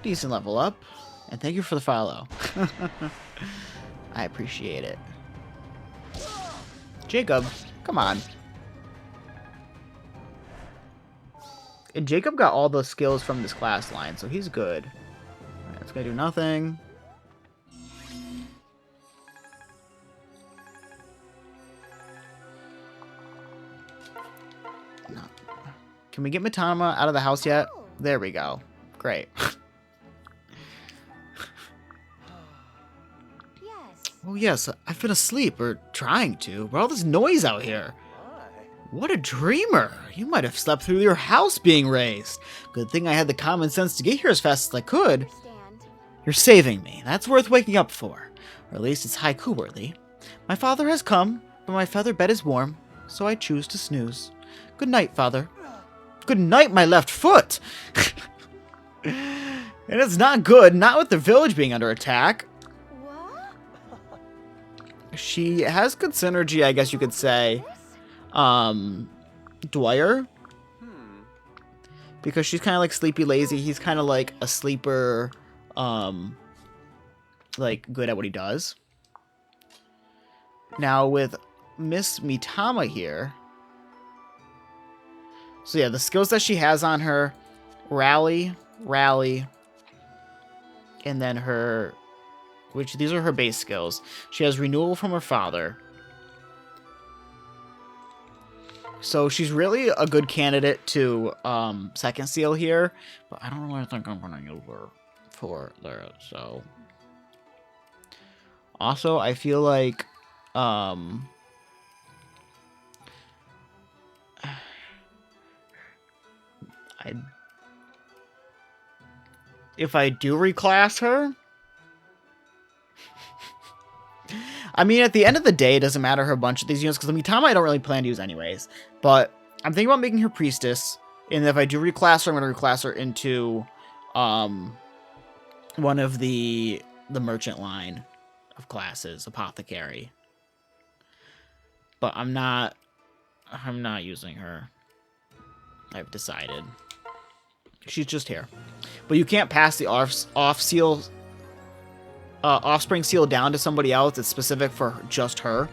Decent level up. And thank you for the follow. I appreciate it. Jacob, come on. And Jacob got all the skills from this class line, so he's good. Alright, it's gonna do nothing. No. Can we get Mitama out of the house yet? There we go. Great. Yes. Oh yes, I've been asleep, or trying to. But all this noise out here. My. What a dreamer! You might have slept through your house being raised. Good thing I had the common sense to get here as fast as I could. Understand. You're saving me. That's worth waking up for. Or at least it's haiku worthy. My father has come, but my feather bed is warm, so I choose to snooze. Good night, father. Good night, my left foot! And it's not good, not with the village being under attack. What? She has good synergy, I guess you could say. Dwyer. Because she's kind of like sleepy lazy. He's kind of like a sleeper, like good at what he does. Now with Miss Mitama here. So yeah, the skills that she has on her, rally, and then her, which these are her base skills. She has renewal from her father. So she's really a good candidate to second seal here, but I don't really think I'm gonna use her for there. So also, I feel like if I do reclass her, I mean, at the end of the day, it doesn't matter her bunch of these units, because Mitama I don't really plan to use anyways. But I'm thinking about making her Priestess, and if I do reclass her, I'm going to reclass her into one of the merchant line of classes, Apothecary. But I'm not using her. I've decided. She's just here. But you can't pass the offspring seal down to somebody else. It's specific for just her.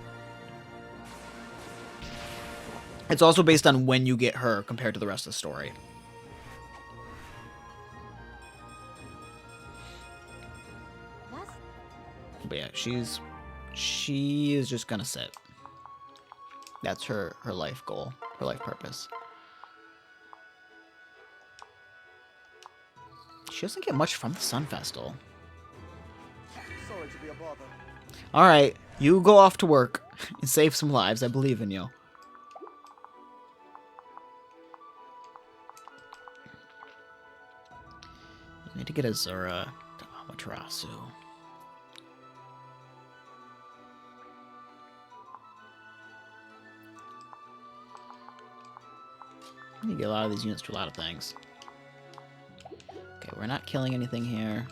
It's also based on when you get her compared to the rest of the story. But yeah, she is just gonna sit. That's her life goal, her life purpose. She doesn't get much from the Sun Festal. Sorry to be a bother. Alright, you go off to work and save some lives. I believe in you. I need to get Azura to Amaterasu. I need to get a lot of these units to a lot of things. Okay, we're not killing anything here.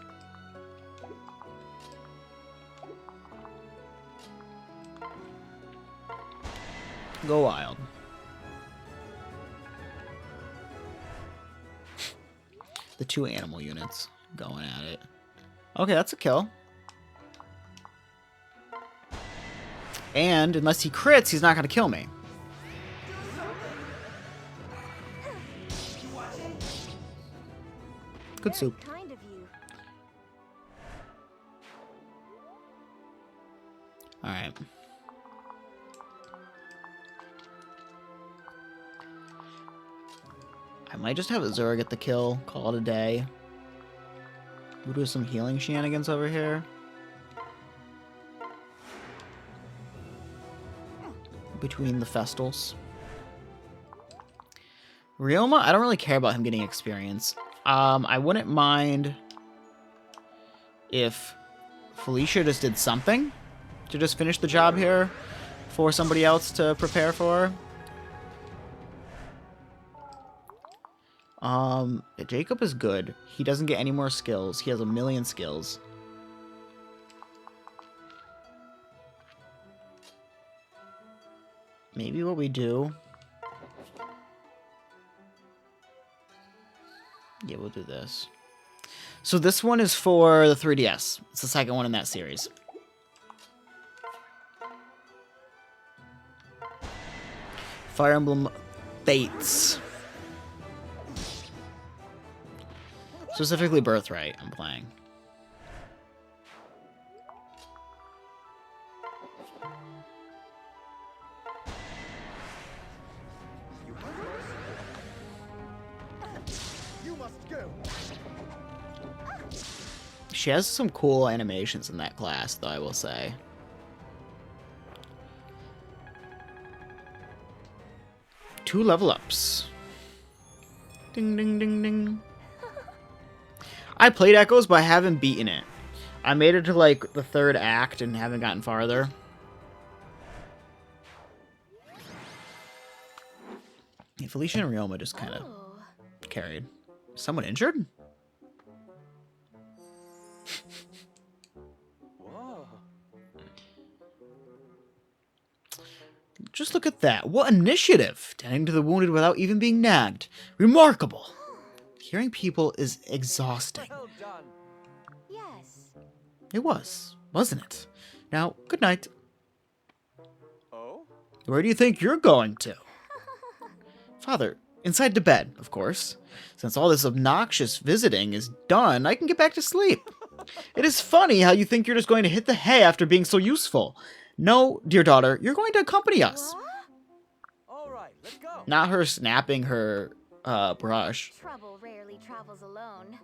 Go wild. The two animal units going at it. Okay, that's a kill. And unless he crits, he's not going to kill me. Good soup. Kind of you. Alright. I might just have Azura get the kill, call it a day. We'll do some healing shenanigans over here. Between the Festals. Ryoma, I don't really care about him getting experience. I wouldn't mind if Felicia just did something to just finish the job here for somebody else to prepare for. Jacob is good. He doesn't get any more skills. He has 1,000,000 skills. Maybe what we do... Yeah, we'll do this. So this one is for the 3DS. It's the second one in that series. Fire Emblem Fates. Specifically Birthright, I'm playing. You must go. She has some cool animations in that class, though, I will say. Two level ups. Ding, ding, ding, ding. I played Echoes, but I haven't beaten it. I made it to, like, the third act and haven't gotten farther. Yeah, Felicia and Ryoma just kind of carried. Someone injured? Whoa. Just look at that. What initiative! Tending to the wounded without even being nagged. Remarkable! Hearing people is exhausting. Well done. Yes. It was, wasn't it? Now, good night. Oh? Where do you think you're going to? Father, inside to bed, of course. Since all this obnoxious visiting is done, I can get back to sleep. It is funny how you think you're just going to hit the hay after being so useful. No, dear daughter, you're going to accompany us. What? All right, let's go. Not her snapping her brush. Trouble rarely travels alone.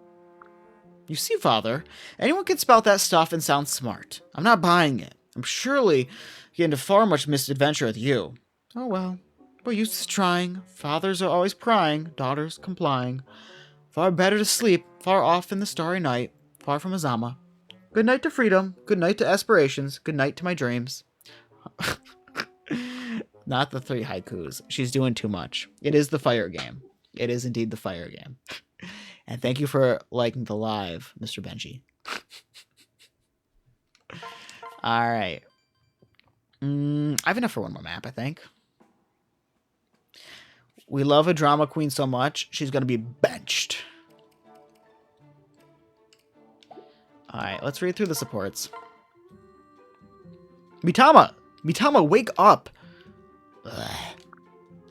You see, Father, anyone can spout that stuff and sound smart. I'm not buying it. I'm surely getting into far much misadventure with you. Oh well, we're used to trying. Fathers are always prying, daughters complying. Far better to sleep, far off in the starry night, far from Azama. Good night to freedom, good night to aspirations, good night to my dreams. Not the 3 haikus. She's doing too much. It is the fire game. It is indeed the fire game. And thank you for liking the live, Mr. Benji. Alright. I have enough for one more map, I think. We love a drama queen so much, she's going to be benched. Alright, let's read through the supports. Mitama! Mitama, wake up! Ugh.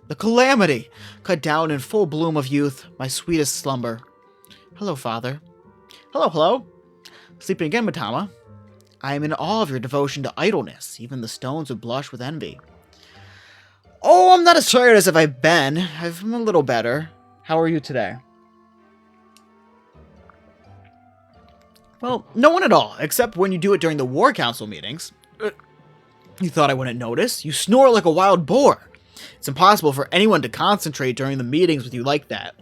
The calamity! Cut down in full bloom of youth, my sweetest slumber. Hello, Father. Hello, hello. Sleeping again, Mitama. I am in awe of your devotion to idleness. Even the stones would blush with envy. Oh, I'm not as tired as I've been. I'm a little better. How are you today? Well, no one at all, except when you do it during the War Council meetings. You thought I wouldn't notice? You snore like a wild boar. It's impossible for anyone to concentrate during the meetings with you like that.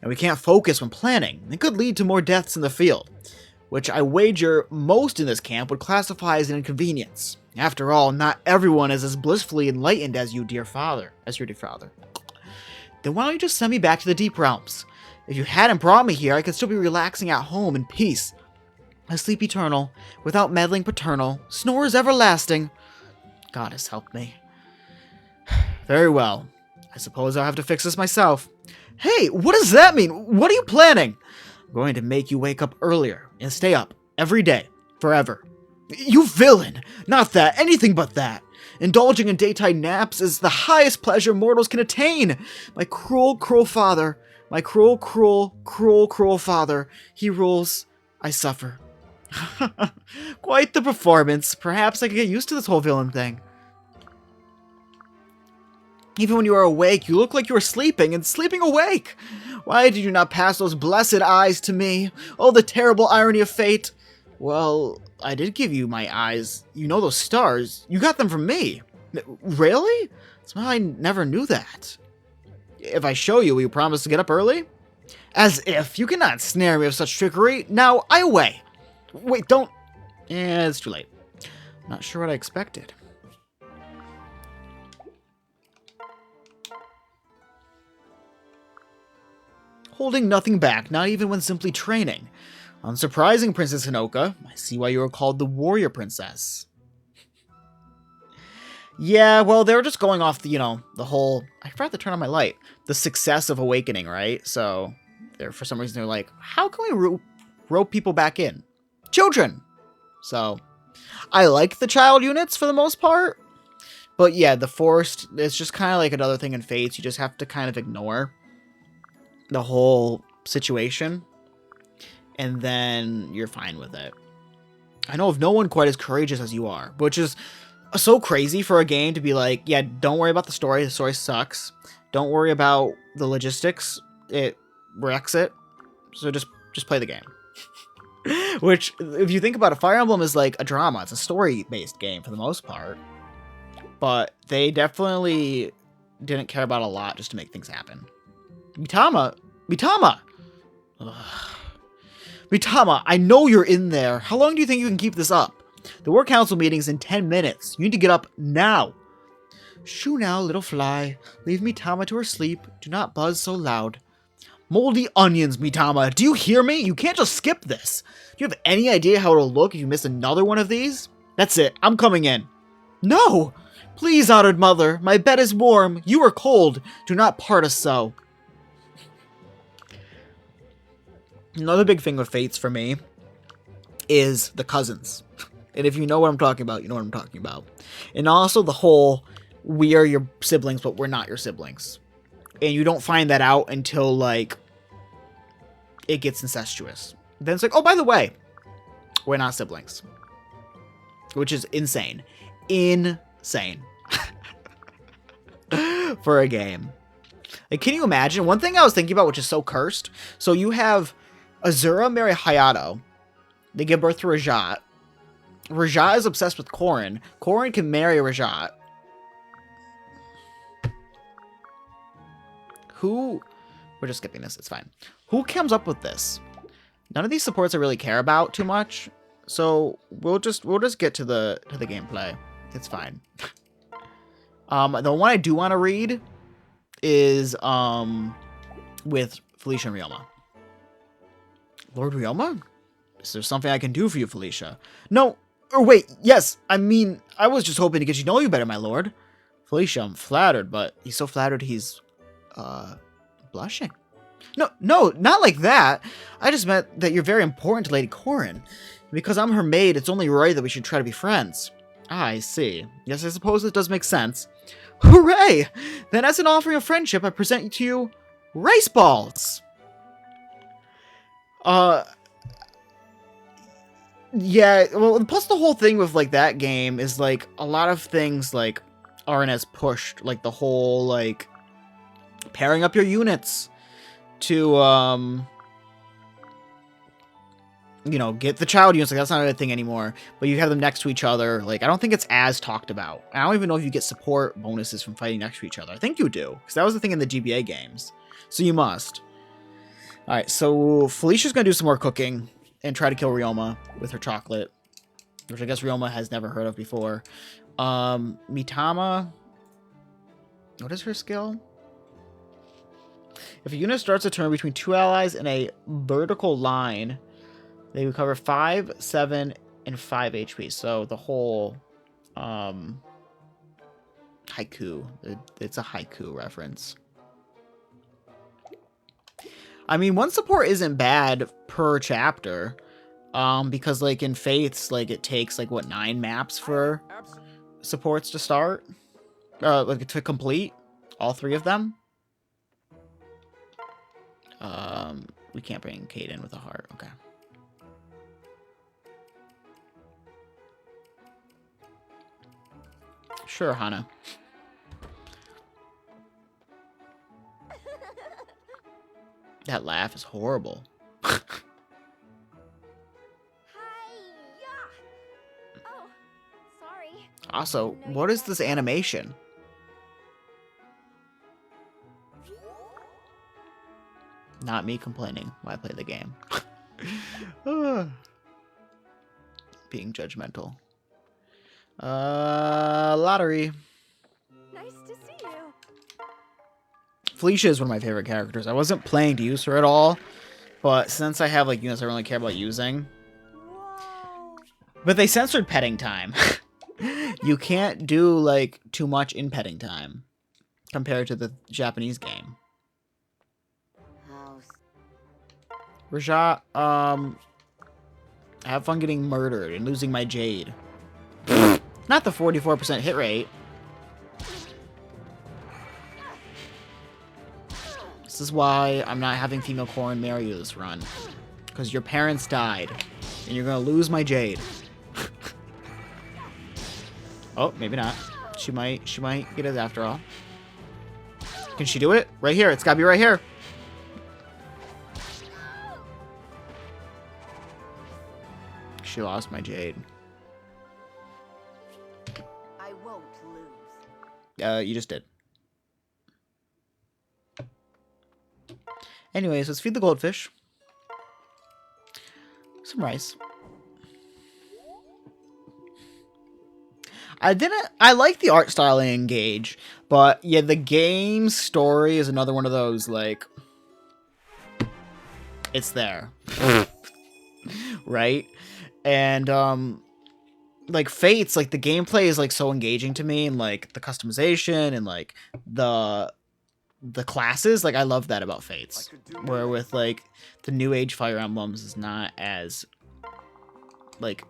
And we can't focus when planning. It could lead to more deaths in the field, which I wager most in this camp would classify as an inconvenience. After all, not everyone is as blissfully enlightened as you, dear father. Then why don't you just send me back to the Deep Realms? If you hadn't brought me here, I could still be relaxing at home in peace. I sleep eternal, without meddling paternal, snores everlasting. Goddess help me. Very well. I suppose I'll have to fix this myself. Hey, what does that mean? What are you planning? I'm going to make you wake up earlier and stay up every day, forever. You villain! Not that, anything but that. Indulging in daytime naps is the highest pleasure mortals can attain. My cruel, cruel father. My cruel, cruel, cruel, cruel father. He rules. I suffer. Quite the performance. Perhaps I could get used to this whole villain thing. Even when you are awake, you look like you are sleeping, and sleeping awake. Why did you not pass those blessed eyes to me? Oh, the terrible irony of fate. Well, I did give you my eyes. You know those stars. You got them from me. Really? Somehow I never knew that. If I show you, will you promise to get up early? As if. You cannot snare me with such trickery. Now, I away. Wait, don't. It's too late. Not sure what I expected. Holding nothing back, not even when simply training. Unsurprising, Princess Hinoka. I see why you are called the Warrior Princess. Yeah, well, they were just going off the, the whole... I forgot to turn on my light. The success of Awakening, right? So, for some reason, they're like, how can we rope people back in. Children! So, I like the child units for the most part. But yeah, the forced, it's just kind of like another thing in Fates. You just have to kind of ignore the whole situation. And then you're fine with it. I know of no one quite as courageous as you are, which is so crazy for a game to be like, yeah, don't worry about the story. The story sucks. Don't worry about the logistics. It wrecks it. So just play the game. Which, if you think about it, Fire Emblem is like a drama. It's a story-based game for the most part. But they definitely didn't care about a lot just to make things happen. Mitama! Ugh. Mitama, I know you're in there. How long do you think you can keep this up? The work council meeting's in 10 minutes. You need to get up now. Shoo now, little fly. Leave Mitama to her sleep. Do not buzz so loud. Moldy onions, Mitama. Do you hear me? You can't just skip this. Do you have any idea how it'll look if you miss another one of these? That's it. I'm coming in. No! Please, honored mother. My bed is warm. You are cold. Do not part us so. Another big thing with Fates for me is the cousins. And if you know what I'm talking about, you know what I'm talking about. And also the whole, we are your siblings, but we're not your siblings. And you don't find that out until, like, it gets incestuous. Then it's like, oh, by the way, we're not siblings. Which is insane. Insane. For a game. Like, can you imagine? One thing I was thinking about, which is so cursed. So you have Azura marry Hayato. They give birth to Rajat. Rajat is obsessed with Corrin. Corrin can marry Rajat. Who... We're just skipping this. It's fine. Who comes up with this? None of these supports I really care about too much. So we'll just get to the gameplay. It's fine. The one I do want to read is with Felicia and Ryoma. Lord Ryoma? Is there something I can do for you, Felicia? No. Or wait, yes. I mean, I was just hoping to get to know you better, my lord. Felicia, I'm flattered, but he's so flattered he's blushing. No, not like that. I just meant that you're very important to Lady Corrin. Because I'm her maid, it's only right that we should try to be friends. Ah, I see. Yes, I suppose it does make sense. Hooray! Then as an offering of friendship, I present to you rice balls! Yeah, well, plus the whole thing with, like, that game is, like, a lot of things, like, aren't as pushed. Like, the whole, like, pairing up your units to, you know, get the child units. Like, that's not a thing anymore. But you have them next to each other. Like, I don't think it's as talked about. I don't even know if you get support bonuses from fighting next to each other. I think you do, because that was the thing in the GBA games. So you must. Alright, so Felicia's gonna do some more cooking and try to kill Ryoma with her chocolate, which I guess Ryoma has never heard of before. Mitama, what is her skill? If a unit starts a turn between two allies in a vertical line, they recover 5, 7, and 5 HP. So the whole haiku. It's a haiku reference. I mean, one support isn't bad per chapter. Because like in Faiths, like it takes like what, 9 maps for supports to start? Like to complete all 3 of them. We can't bring Kate in with a heart. Okay. Sure, Hana. That laugh is horrible. Hi-ya! Oh, sorry. Also, what is this animation? Not me complaining while I play the game. Being judgmental. Lottery. Nice to see you. Felicia is one of my favorite characters. I wasn't planning to use her at all, but since I have like units I don't really care about using. Whoa. But they censored petting time. You can't do like too much in petting time compared to the Japanese game. House. Rajat, Have fun getting murdered and losing my jade. Not the 44% hit rate. This is why I'm not having female Corrin marry you this run. Because your parents died. And you're going to lose my jade. Oh, maybe not. She might get it after all. Can she do it? Right here. It's got to be right here. She lost my jade. I won't lose. You just did. Anyways, let's feed the goldfish. Some rice. I like the art style in Engage, but yeah, the game story is another one of those, like, it's there. Right? And, like, Fates, like, the gameplay is, like, so engaging to me, and, like, the customization, and, like, the classes, like, I love that about Fates. Where with, like, the New Age Fire Emblems is not as, like,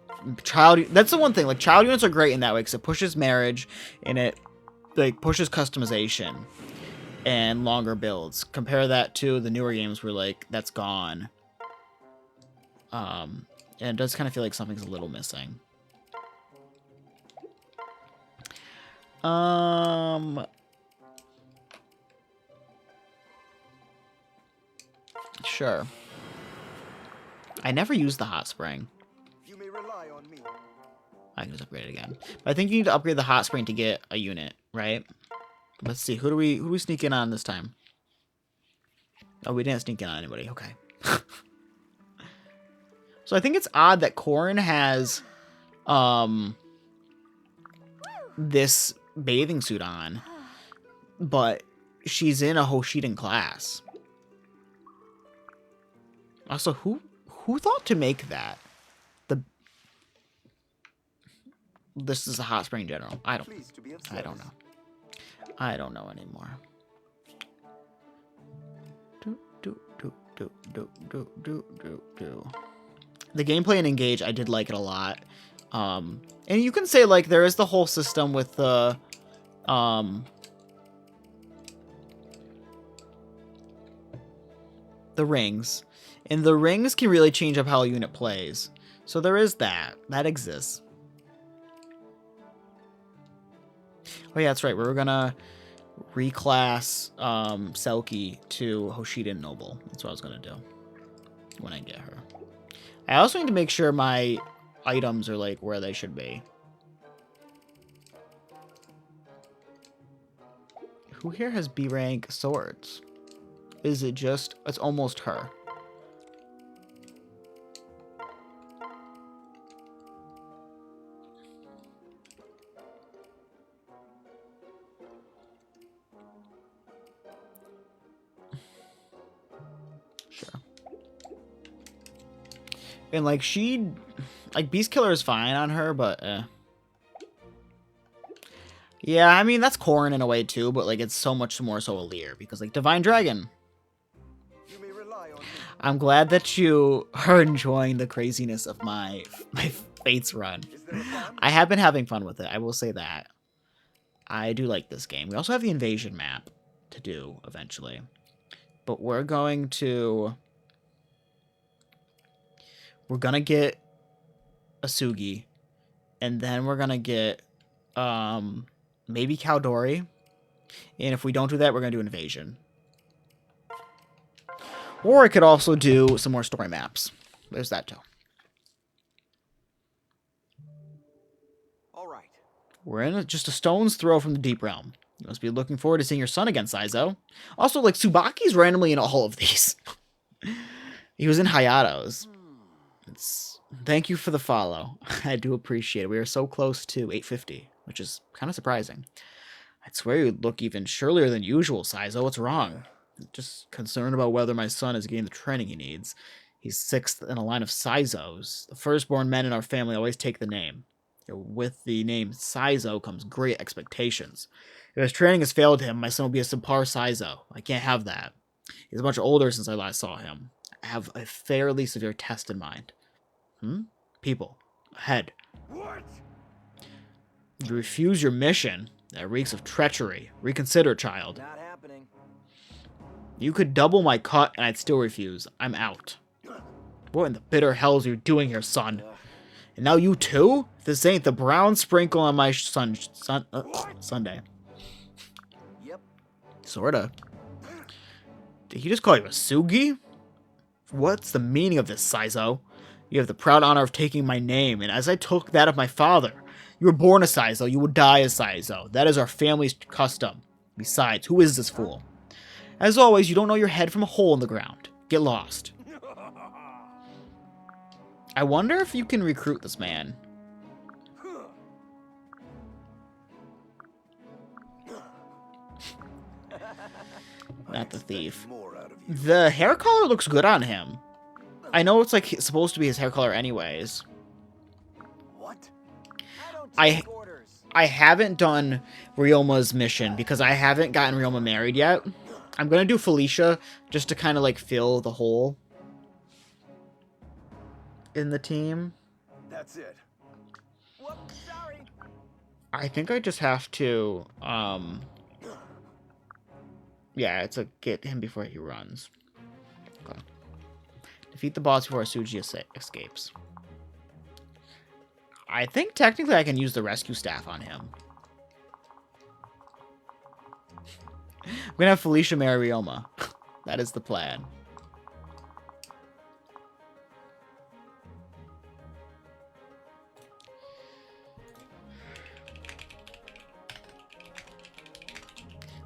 that's the one thing, like, child units are great in that way, because it pushes marriage, and it, like, pushes customization, and longer builds. Compare that to the newer games where, like, that's gone. And it does kind of feel like something's a little missing. Sure. I never used the hot spring. You may rely on me. I can just upgrade it again. But I think you need to upgrade the hot spring to get a unit, right? Let's see. Who do we sneak in on this time? Oh, we didn't sneak in on anybody. Okay. So I think it's odd that Corrin has this bathing suit on, but she's in a Hoshidan class. Also, who thought to make that? This is a hot spring general. I don't know. I don't know anymore. The gameplay in Engage, I did like it a lot. And you can say, like, there is the whole system with the rings. And the rings can really change up how a unit plays. So there is that. That exists. Oh yeah, that's right. We were gonna reclass Selkie to Hoshidan Noble. That's what I was gonna do when I get her. I also need to make sure my items are, like, where they should be. Who here has B rank swords? Is it just... It's almost her. Sure. And, like, like, Beast Killer is fine on her, but, yeah, I mean, that's Corrin in a way, too, but, like, it's so much more so Alear, because, like, Divine Dragon. You may rely on me. I'm glad that you are enjoying the craziness of my Fates run. Is there a plan? I have been having fun with it, I will say that. I do like this game. We also have the invasion map to do, eventually. But we're going to... We're gonna get Asugi, and then we're gonna get maybe Caldori, and if we don't do that, we're gonna do Invasion. Or I could also do some more story maps. There's that too. All right. We're in just a stone's throw from the Deep Realm. You must be looking forward to seeing your son again, Saizo. Also, like, Tsubaki's randomly in all of these. He was in Hayato's. Thank you for the follow. I do appreciate it. We are so close to 850, which is kind of surprising. I'd swear you look even surlier than usual, Saizo. What's wrong? Just concerned about whether my son is getting the training he needs. He's sixth in a line of Saizos. The firstborn men in our family always take the name. With the name Saizo comes great expectations. If his training has failed him, my son will be a subpar Saizo. I can't have that. He's much older since I last saw him. I have a fairly severe test in mind. People. Ahead. What? You refuse your mission. That reeks of treachery. Reconsider, child. Not happening. You could double my cut and I'd still refuse. I'm out. What in the bitter hells are you doing here, son? And now you too? This ain't the brown sprinkle on my Sunday. Yep. Sorta. Did he just call you a Sugi? What's the meaning of this, Saizo? You have the proud honor of taking my name, and as I took that of my father, you were born a Saizo, you will die as Saizo. That is our family's custom. Besides, who is this fool? As always, you don't know your head from a hole in the ground. Get lost. I wonder if you can recruit this man. Not the thief. More out of you. The hair color looks good on him. I know it's like supposed to be his hair color anyways. What? I haven't done Ryoma's mission because I haven't gotten Ryoma married yet. I'm gonna do Felicia just to kind of like fill the hole in the team. That's it. Whoops, sorry. I think I just have to yeah, it's a get him before he runs. Okay. Defeat the boss before Suji escapes. I think technically I can use the rescue staff on him. I'm gonna have Felicia marry Ryoma. That is the plan.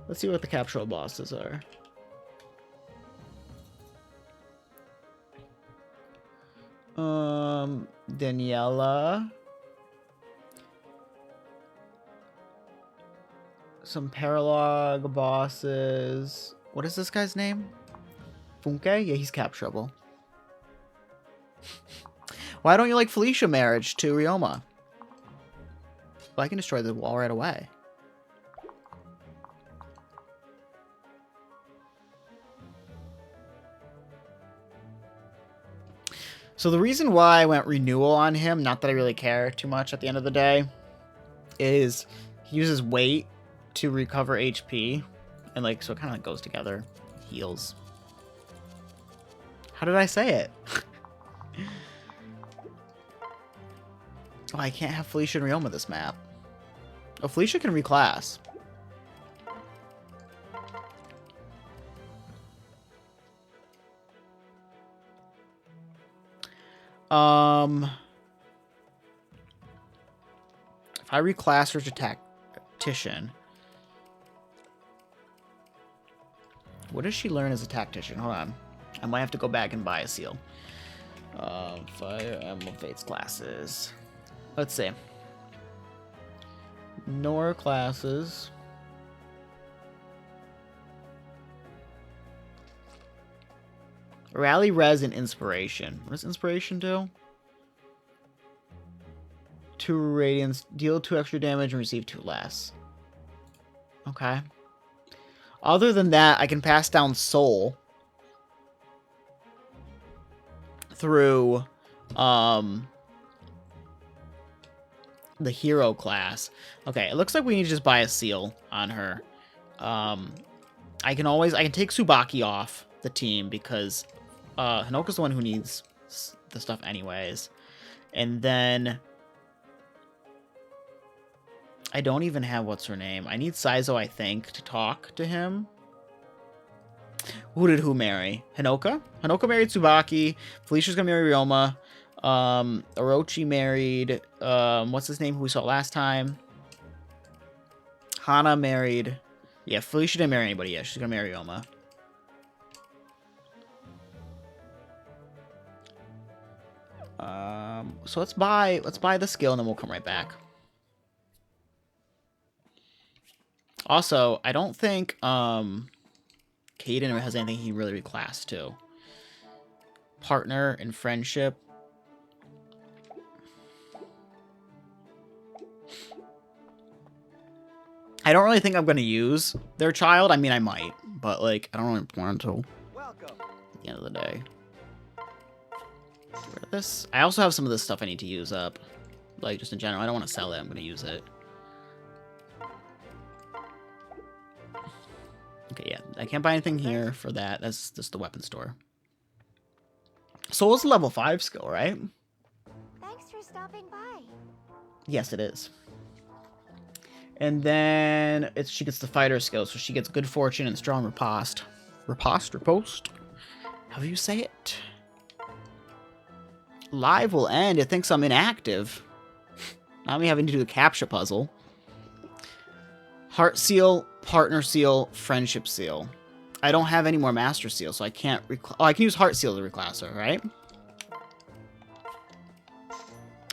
Let's see what the capsule bosses are. Daniela. Some Paralogue bosses. What is this guy's name? Funke? Yeah, he's capturable. Why don't you like Felicia marriage to Ryoma? Well, I can destroy the wall right away. So the reason why I went renewal on him, not that I really care too much at the end of the day, is he uses weight to recover HP. And like, so it kind of goes together. Heals. How did I say it? Oh, I can't have Felicia and Ryoma this map. Oh, Felicia can reclass. If I reclass her to tactician, what does she learn as a tactician? Hold on. I might have to go back and buy a seal. Fire Emblem Fates classes. Let's see. Nor classes. Rally, Res, and Inspiration. What does Inspiration do? 2 radiance. Deal 2 extra damage and receive 2 less. Okay. Other than that, I can pass down Soul through the hero class. Okay, it looks like we need to just buy a seal on her. I can take Tsubaki off the team because Hinoka's the one who needs the stuff anyways. And then I don't even have what's her name. I need Saizo, I think, to talk to him. Who did who marry? Hinoka? Hinoka married Tsubaki. Felicia's gonna marry Ryoma. Orochi married what's his name who we saw last time? Hana married. Yeah, Felicia didn't marry anybody yet. She's gonna marry Ryoma. So let's buy the skill and then we'll come right back. Also, I don't think Caden has anything he really reclassed to. Partner and friendship. I don't really think I'm going to use their child. I mean, I might, but like, I don't really want to. Welcome. At the end of the day. Get rid of this. I also have some of this stuff I need to use up. Like, just in general. I don't want to sell it. I'm going to use it. Okay, yeah. I can't buy anything here for that. That's just the weapon store. Soul's a level 5 skill, right? Thanks for stopping by. Yes, it is. And then she gets the fighter skill, so she gets good fortune and strong riposte. Riposte? How do you say it? Live will end. It thinks I'm inactive. Now me having to do the captcha puzzle. Heart seal, partner seal, friendship seal. I don't have any more master seal, so I can't I can use heart seal to reclass her, right?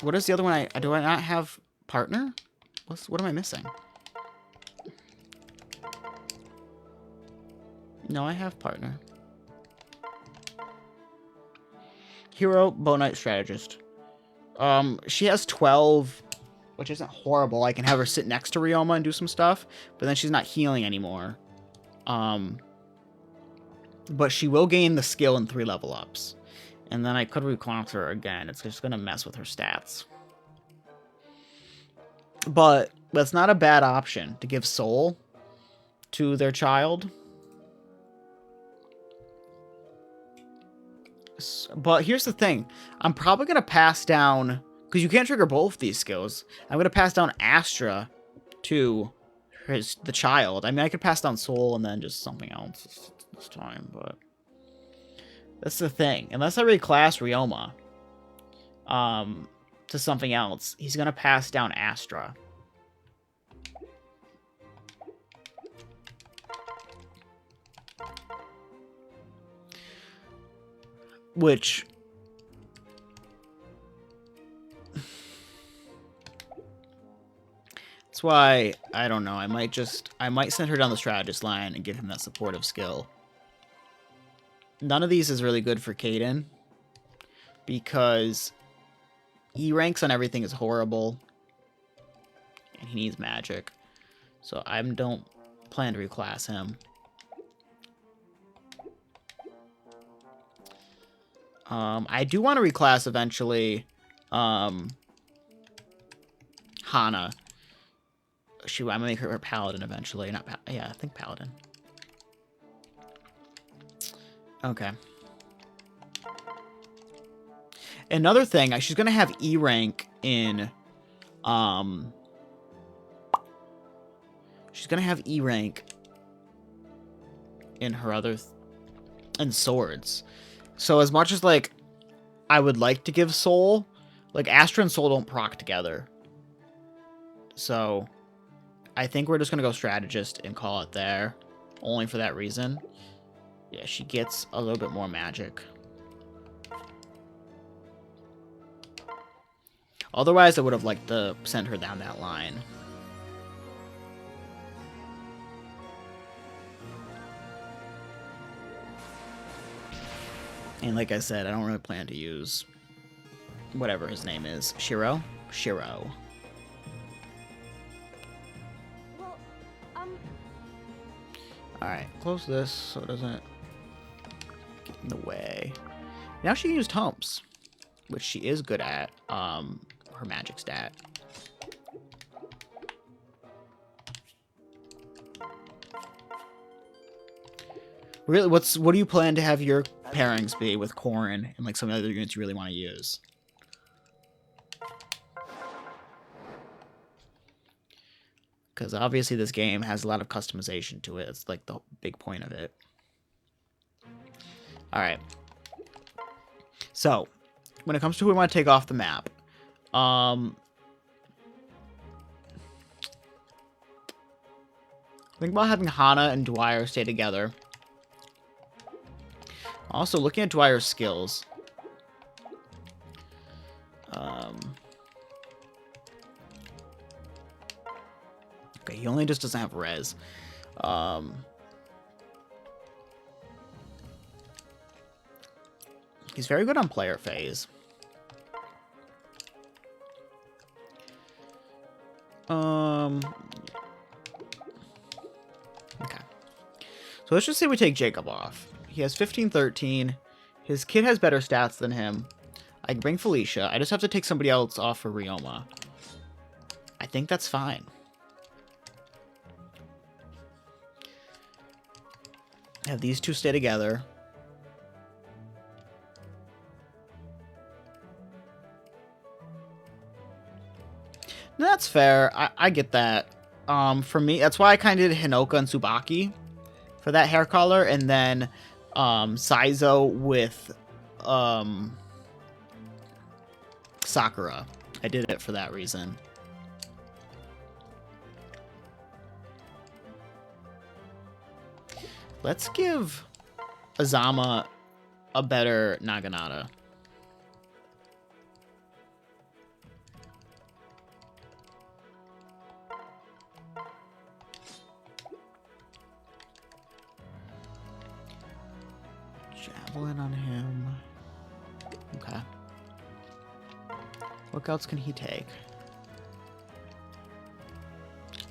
What is the other one? Do I not have partner? What am I missing? No, I have partner. Hero, Bow Knight Strategist. She has 12, which isn't horrible. I can have her sit next to Ryoma and do some stuff, but then she's not healing anymore. But she will gain the skill in 3 level ups. And then I could reclass her again. It's just going to mess with her stats. But that's not a bad option to give soul to their child. But here's the thing. I'm probably going to pass down, because you can't trigger both these skills. I'm going to pass down Astra to the child. I mean, I could pass down soul and then just something else this time, but that's the thing. Unless I reclass Ryoma to something else, he's going to pass down Astra. Which... that's why, I don't know, I might send her down the strategist line and give him that supportive skill. None of these is really good for Caden, because E ranks on everything is horrible, and he needs magic. So I don't plan to reclass him. I do want to reclass eventually Hana. I'm gonna make her paladin eventually. Yeah, I think paladin. Okay. Another thing, she's gonna have E rank in she's gonna have E rank in her other in swords. So as much as like I would like to give soul, like Astra and soul don't proc together. So I think we're just gonna go strategist and call it there, only for that reason. Yeah, she gets a little bit more magic. Otherwise, I would have liked to send her down that line. And like I said, I don't really plan to use whatever his name is. Shiro? Shiro. Well, Alright, close this so it doesn't get in the way. Now she can use Humps, which she is good at, her magic stat. Really, what do you plan to have your pairings be with Corrin and like some other units you really want to use? Because obviously this game has a lot of customization to it. It's like the big point of it. Alright. So, when it comes to who we want to take off the map, think about having Hana and Dwyer stay together. Also, looking at Dwyer's skills. Okay, he only just doesn't have res. He's very good on player phase. Okay. So let's just say we take Jacob off. He has 15-13. His kid has better stats than him. I can bring Felicia. I just have to take somebody else off for Ryoma. I think that's fine. Have these two stay together. No, that's fair. I get that. For me, that's why I kind of did Hinoka and Tsubaki for that hair color, and then Saizo with Sakura. I did it for that reason. Let's give Azama a better Naginata. Javelin on him. Okay. What else can he take?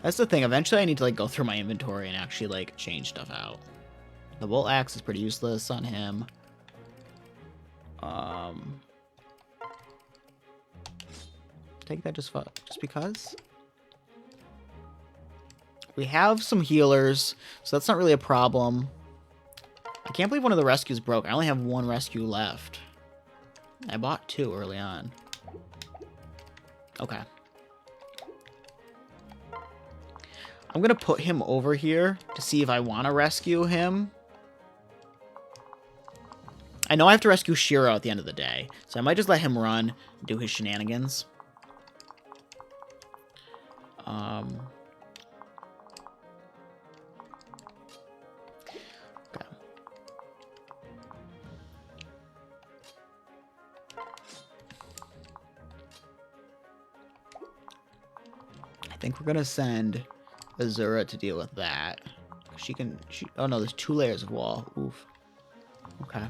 That's the thing. Eventually I need to like go through my inventory and actually like change stuff out. The Bolt Axe is pretty useless on him. Take that just because. We have some healers, so that's not really a problem. I can't believe one of the rescues broke. I only have one rescue left. I bought 2 early on. Okay. I'm gonna put him over here to see if I want to rescue him. I know I have to rescue Shiro at the end of the day, so I might just let him run and do his shenanigans. Okay. I think we're gonna send Azura to deal with that. Oh no, there's 2 layers of wall. Oof. Okay.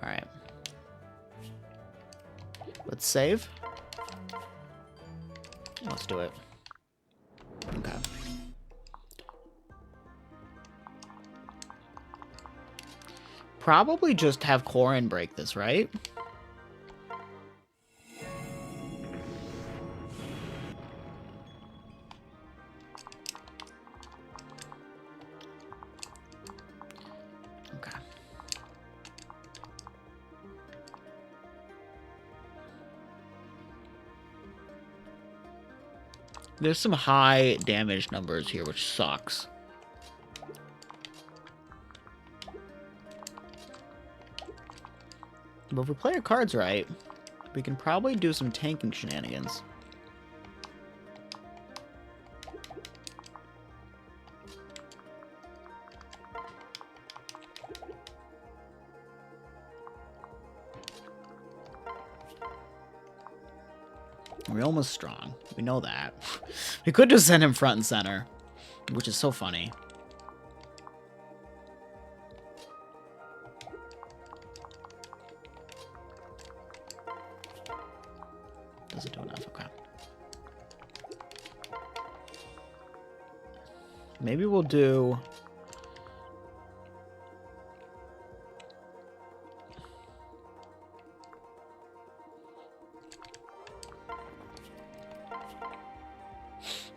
Alright. Let's save. Let's do it. Okay. Probably just have Korin break this, right? Okay. There's some high damage numbers here, which sucks. But if we play our cards right, we can probably do some tanking shenanigans. We're almost strong. We know that. We could just send him front and center, which is so funny. Doesn't do enough. Okay. Maybe we'll do...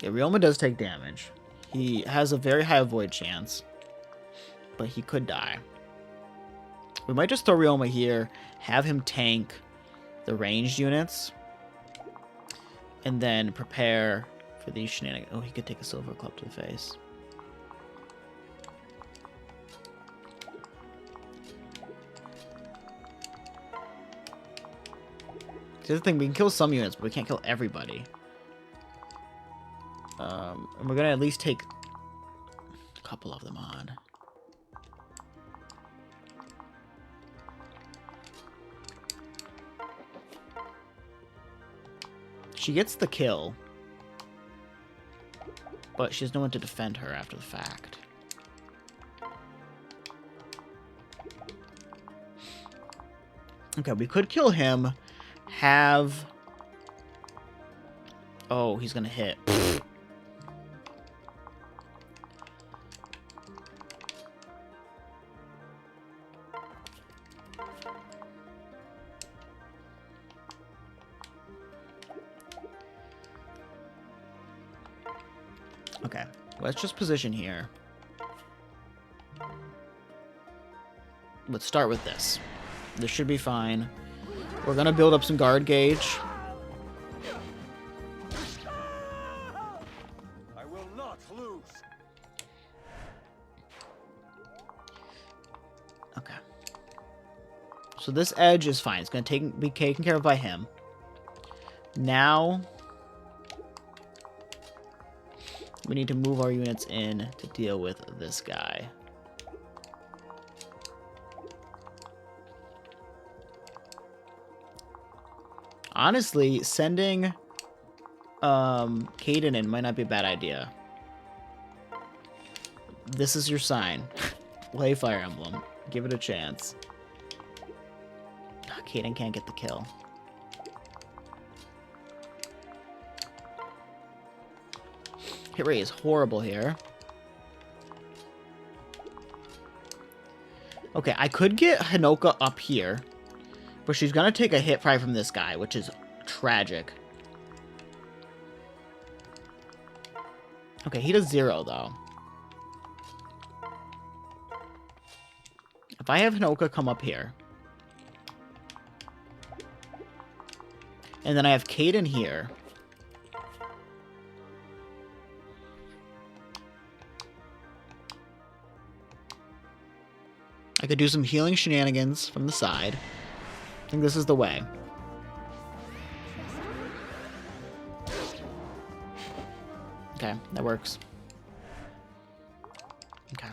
Yeah, Ryoma does take damage. He has a very high avoid chance, but he could die. We might just throw Ryoma here, have him tank the ranged units, and then prepare for these shenanigans. Oh, he could take a silver club to the face. The other thing, we can kill some units, but we can't kill everybody. And we're gonna at least take a couple of them on. She gets the kill, but she has no one to defend her after the fact. Okay, we could kill him, have... Oh, he's gonna hit. Okay, let's just position here. Let's start with this. This should be fine. We're gonna build up some guard gauge. I will not lose. Okay. So this edge is fine. It's gonna be taken care of by him. Now we need to move our units in to deal with this guy. Honestly, sending Caden in might not be a bad idea. This is your sign. Play Fire Emblem. Give it a chance. Caden can't get the kill. Hit rate is horrible here. Okay, I could get Hinoka up here, but she's gonna take a hit probably from this guy, which is tragic. Okay, he does 0 though. If I have Hinoka come up here, and then I have Caden here, I could do some healing shenanigans from the side. I think this is the way. Okay, that works. Okay.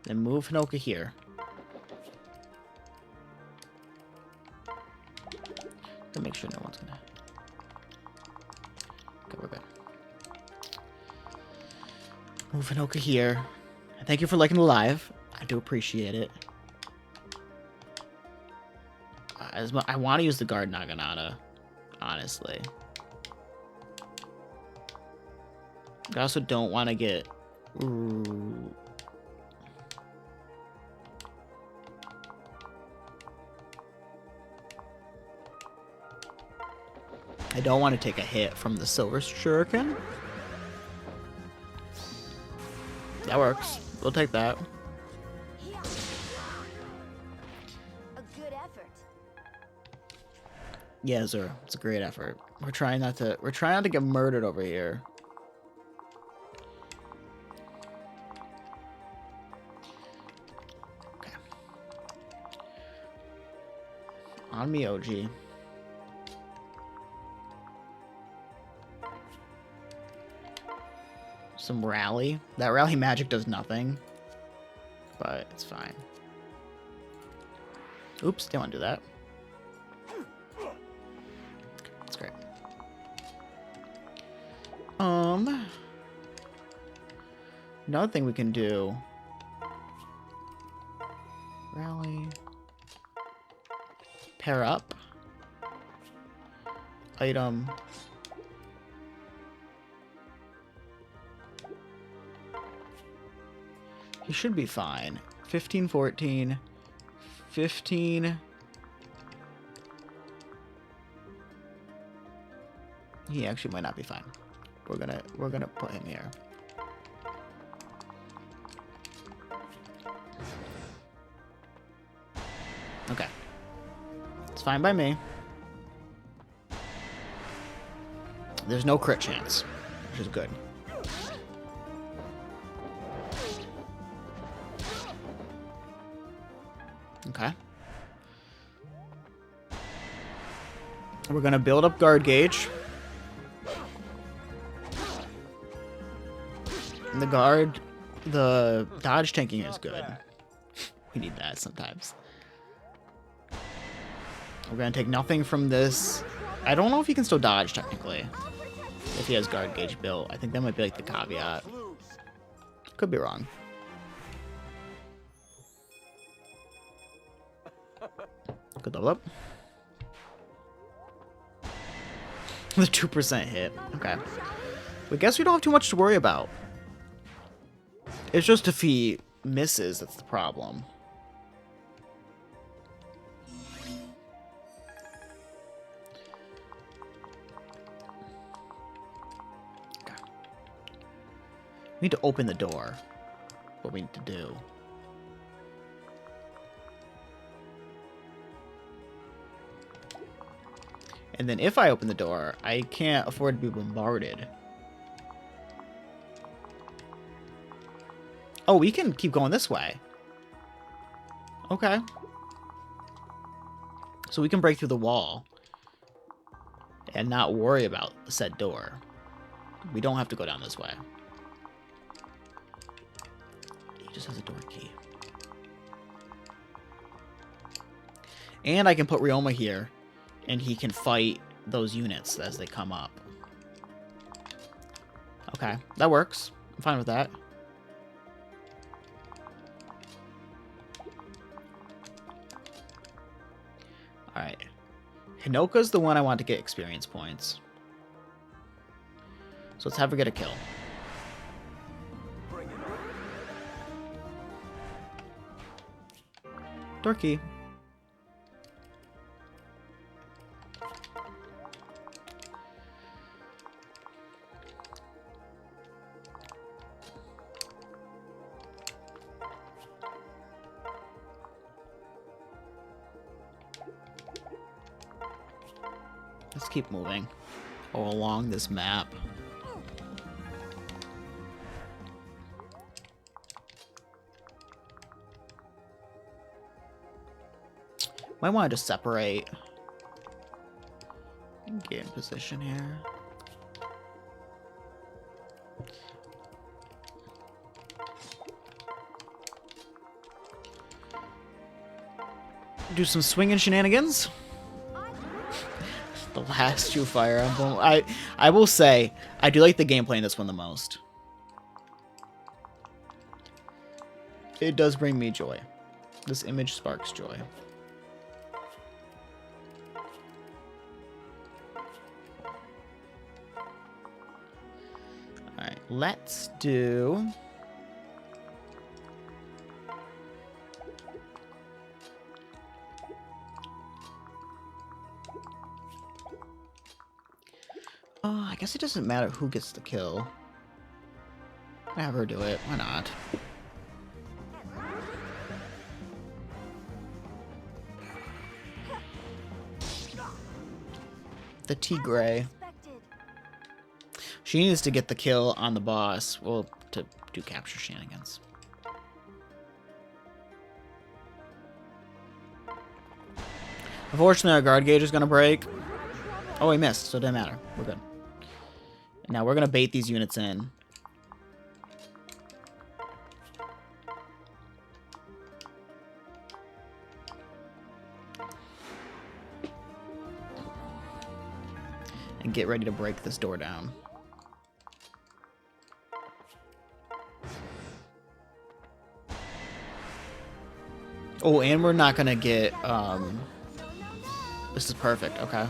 Then move Hinoka here. To make sure no one's gonna... Okay, we're good. Move Hinoka here. And thank you for liking the live. I do appreciate it. I want to use the guard Naginata, honestly. I also don't want to get... Ooh. I don't want to take a hit from the Silver Shuriken. That works. We'll take that. A good effort. Yeah, Zura, it's a great effort. We're trying not to get murdered over here. Okay. On me, OG. Some rally. That rally magic does nothing, but it's fine. Oops, didn't want to do that. That's great. Another thing we can do. Rally. Pair up. Item. He should be fine. 15, 14, 15. He actually might not be fine. We're gonna put him here. Okay. It's fine by me. There's no crit chance, which is good. Okay. We're gonna build up guard gauge. And the dodge tanking is good. We need that sometimes. We're gonna take nothing from this. I don't know if he can still dodge technically. If he has guard gauge built. I think that might be like the caveat. Could be wrong. Good level up. The 2% hit. Okay. We guess we don't have too much to worry about. It's just if he misses, that's the problem. Okay. We need to open the door. What we need to do. And then if I open the door, I can't afford to be bombarded. Oh, we can keep going this way. Okay. So we can break through the wall and not worry about said door. We don't have to go down this way. He just has a door key. And I can put Ryoma here, and he can fight those units as they come up. Okay, that works. I'm fine with that. Alright. Hinoka's the one I want to get experience points. So let's have her get a kill. Door key. Let's keep moving along this map. Might want to just separate and get in position here. Do some swinging shenanigans. The last two Fire Emblem. I will say, I do like the gameplay in this one the most. It does bring me joy. This image sparks joy. Alright, let's do... I guess it doesn't matter who gets the kill. Have her do it. Why not? The Tigray. She needs to get the kill on the boss. Well, to do capture shenanigans. Unfortunately, our guard gauge is going to break. Oh, he missed, so it didn't matter. We're good. Now we're going to bait these units in. And get ready to break this door down. Oh, and we're not going to get... This is perfect, okay.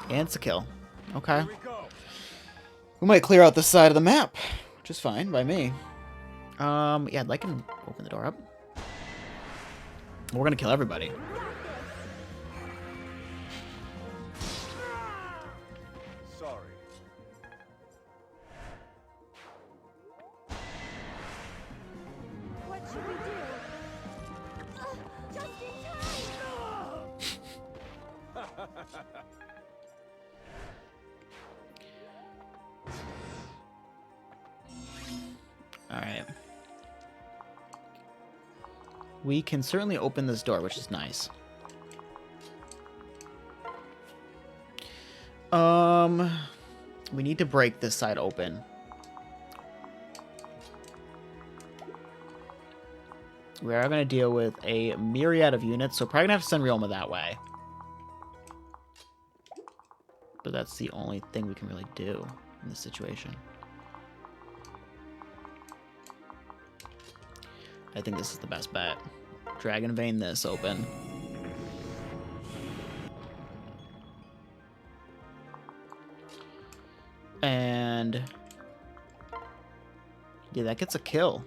And it's a kill. Okay. We might clear out this side of the map, which is fine by me. Yeah, I can open the door up. We're gonna kill everybody. Sorry. What should we do? Just in time! Alright. We can certainly open this door, which is nice. We need to break this side open. We are going to deal with a myriad of units, so probably going to have to send Ryoma that way. But that's the only thing we can really do in this situation. I think this is the best bet. Dragon Vein this open. And... yeah, that gets a kill.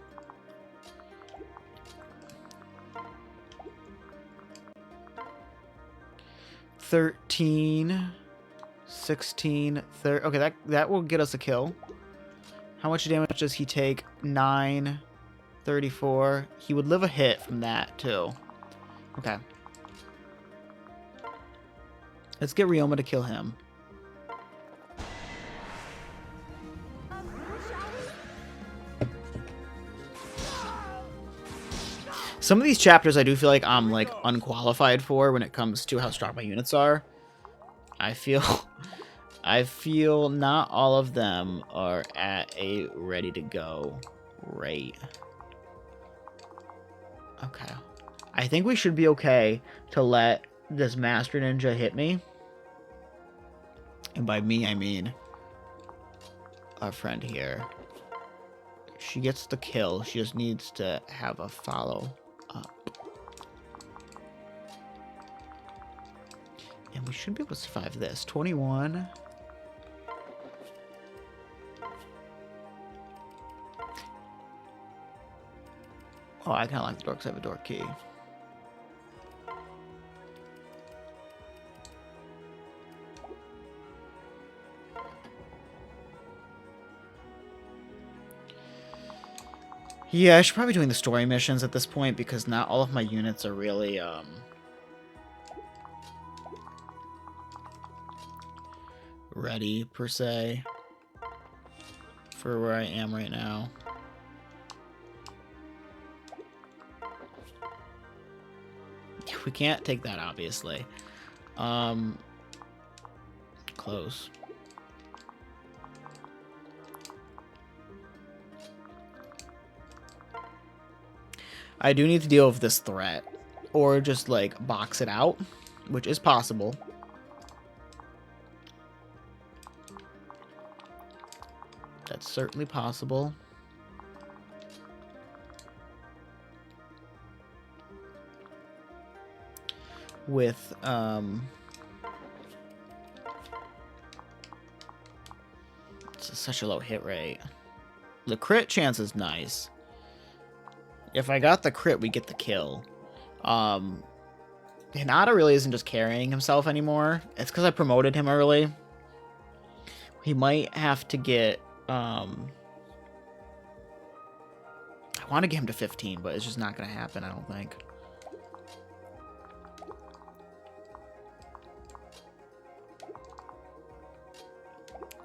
$13. 16, 30. Okay, that will get us a kill. How much damage does he take? 9, 34. He would live a hit from that, too. Okay. Let's get Ryoma to kill him. Shall we? Some of these chapters I do feel like I'm, like, unqualified for when it comes to how strong my units are. I feel not all of them are at a ready to go rate. Okay. I think we should be okay to let this Master Ninja hit me. And by me, I mean our friend here. She gets the kill. She just needs to have a follow up. And we should be able to survive this. 21. Oh, I kind of like the door because I have a door key. Yeah, I should probably be doing the story missions at this point because not all of my units are really, ready, per se, for where I am right now. We can't take that, obviously. Close. I do need to deal with this threat. Or just, like, box it out, which is possible. That's certainly possible. With, it's such a low hit rate. The crit chance is nice. If I got the crit, we get the kill. Hinata really isn't just carrying himself anymore. It's because I promoted him early. He might have to get, I want to get him to 15, but it's just not going to happen, I don't think.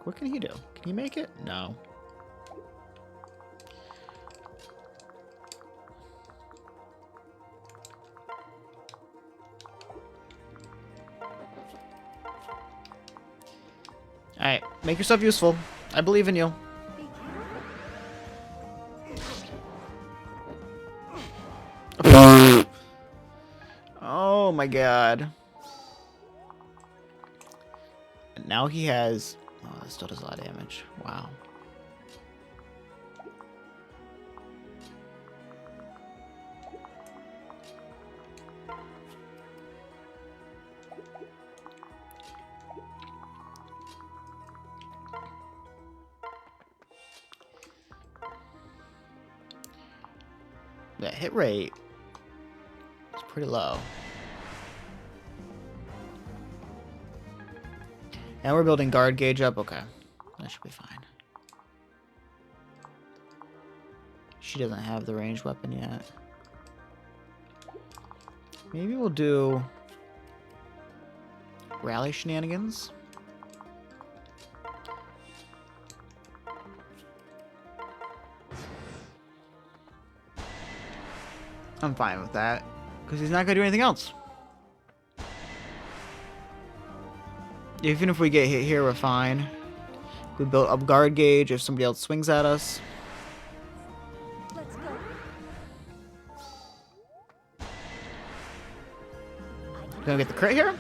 What can he do? Can he make it? No. Alright, make yourself useful. I believe in you. Oh my god. And now he has... Oh, that still does a lot of damage. Wow. That hit rate is pretty low. And we're building guard gauge up. Okay. That should be fine. She doesn't have the ranged weapon yet. Maybe we'll do rally shenanigans. I'm fine with that, because he's not going to do anything else. Even if we get hit here, we're fine. We built up guard gauge if somebody else swings at us. Let's go. Gonna get the crit here?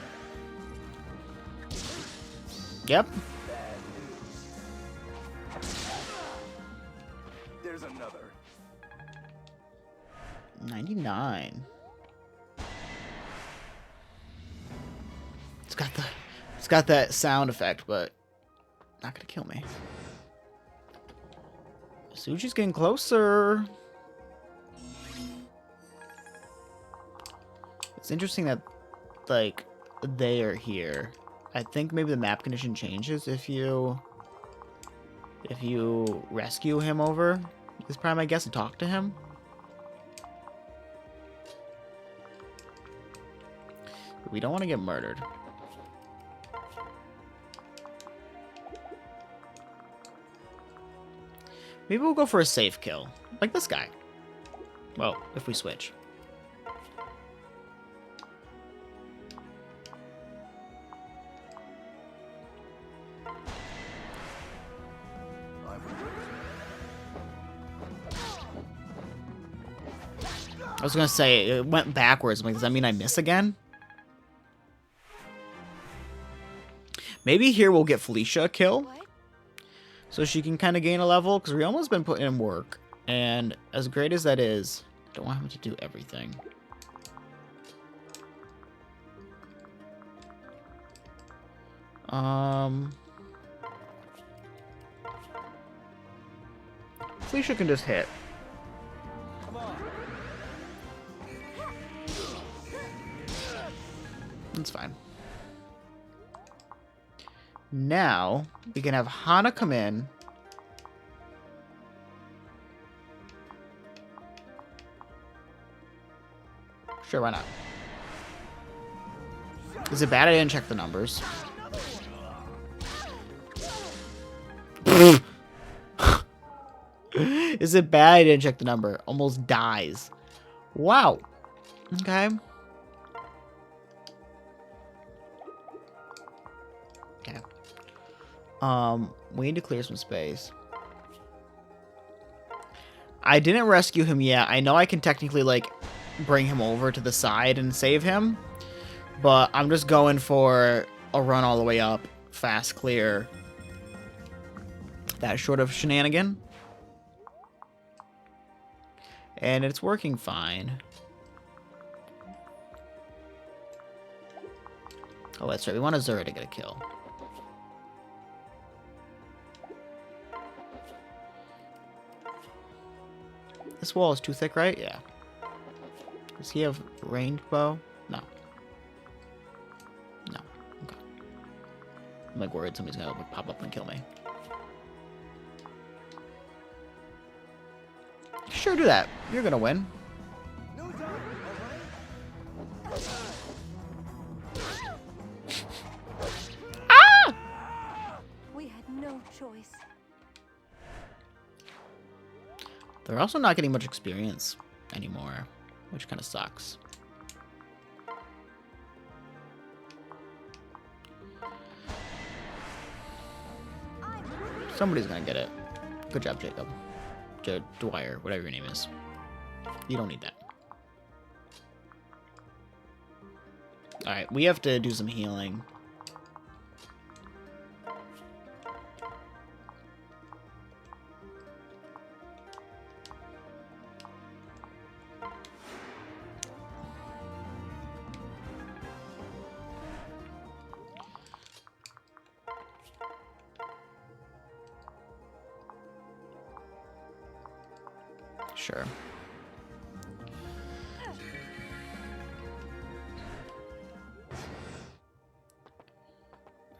Yep. There's another. 99. It's got that sound effect, but not gonna kill me. Suji's getting closer. It's interesting that, like, they are here I think maybe the map condition changes if you rescue him over this prime, I guess, and talk to him. We don't want to get murdered. Maybe we'll go for a safe kill. Like this guy. Well, if we switch. I was gonna say, it went backwards. Like, does that mean I miss again? Maybe here we'll get Felicia a kill. What? So she can kind of gain a level, because Ryoma's been putting in work. And as great as that is, I don't want him to do everything. Felicia can just hit. Come on. That's fine. Now, we can have Hana come in. Sure, why not? Is it bad I didn't check the numbers? Is it bad I didn't check the number? Almost dies. Wow. Okay. Okay. We need to clear some space. I didn't rescue him yet. I know I can technically, like, bring him over to the side and save him. But I'm just going for a run all the way up. Fast clear. That sort of shenanigan. And it's working fine. Oh, that's right. We want Azura to get a kill. This wall is too thick, right? Yeah. Does he have ranged bow? No. No. Okay. I'm like worried somebody's gonna pop up and kill me. Sure, do that. You're gonna win. No time, all right? We had no choice. They're also not getting much experience anymore, which kind of sucks. Somebody's gonna get it. Good job, Jacob. Dwyer, whatever your name is. You don't need that. Alright, we have to do some healing. Sure.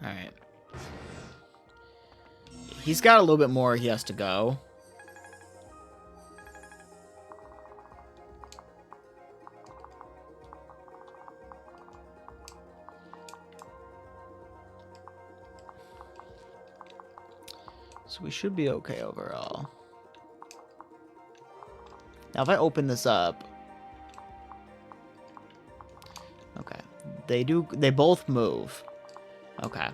Alright. He's got a little bit more he has to go. So we should be okay overall. Now, if I open this up... Okay. They both move. Okay.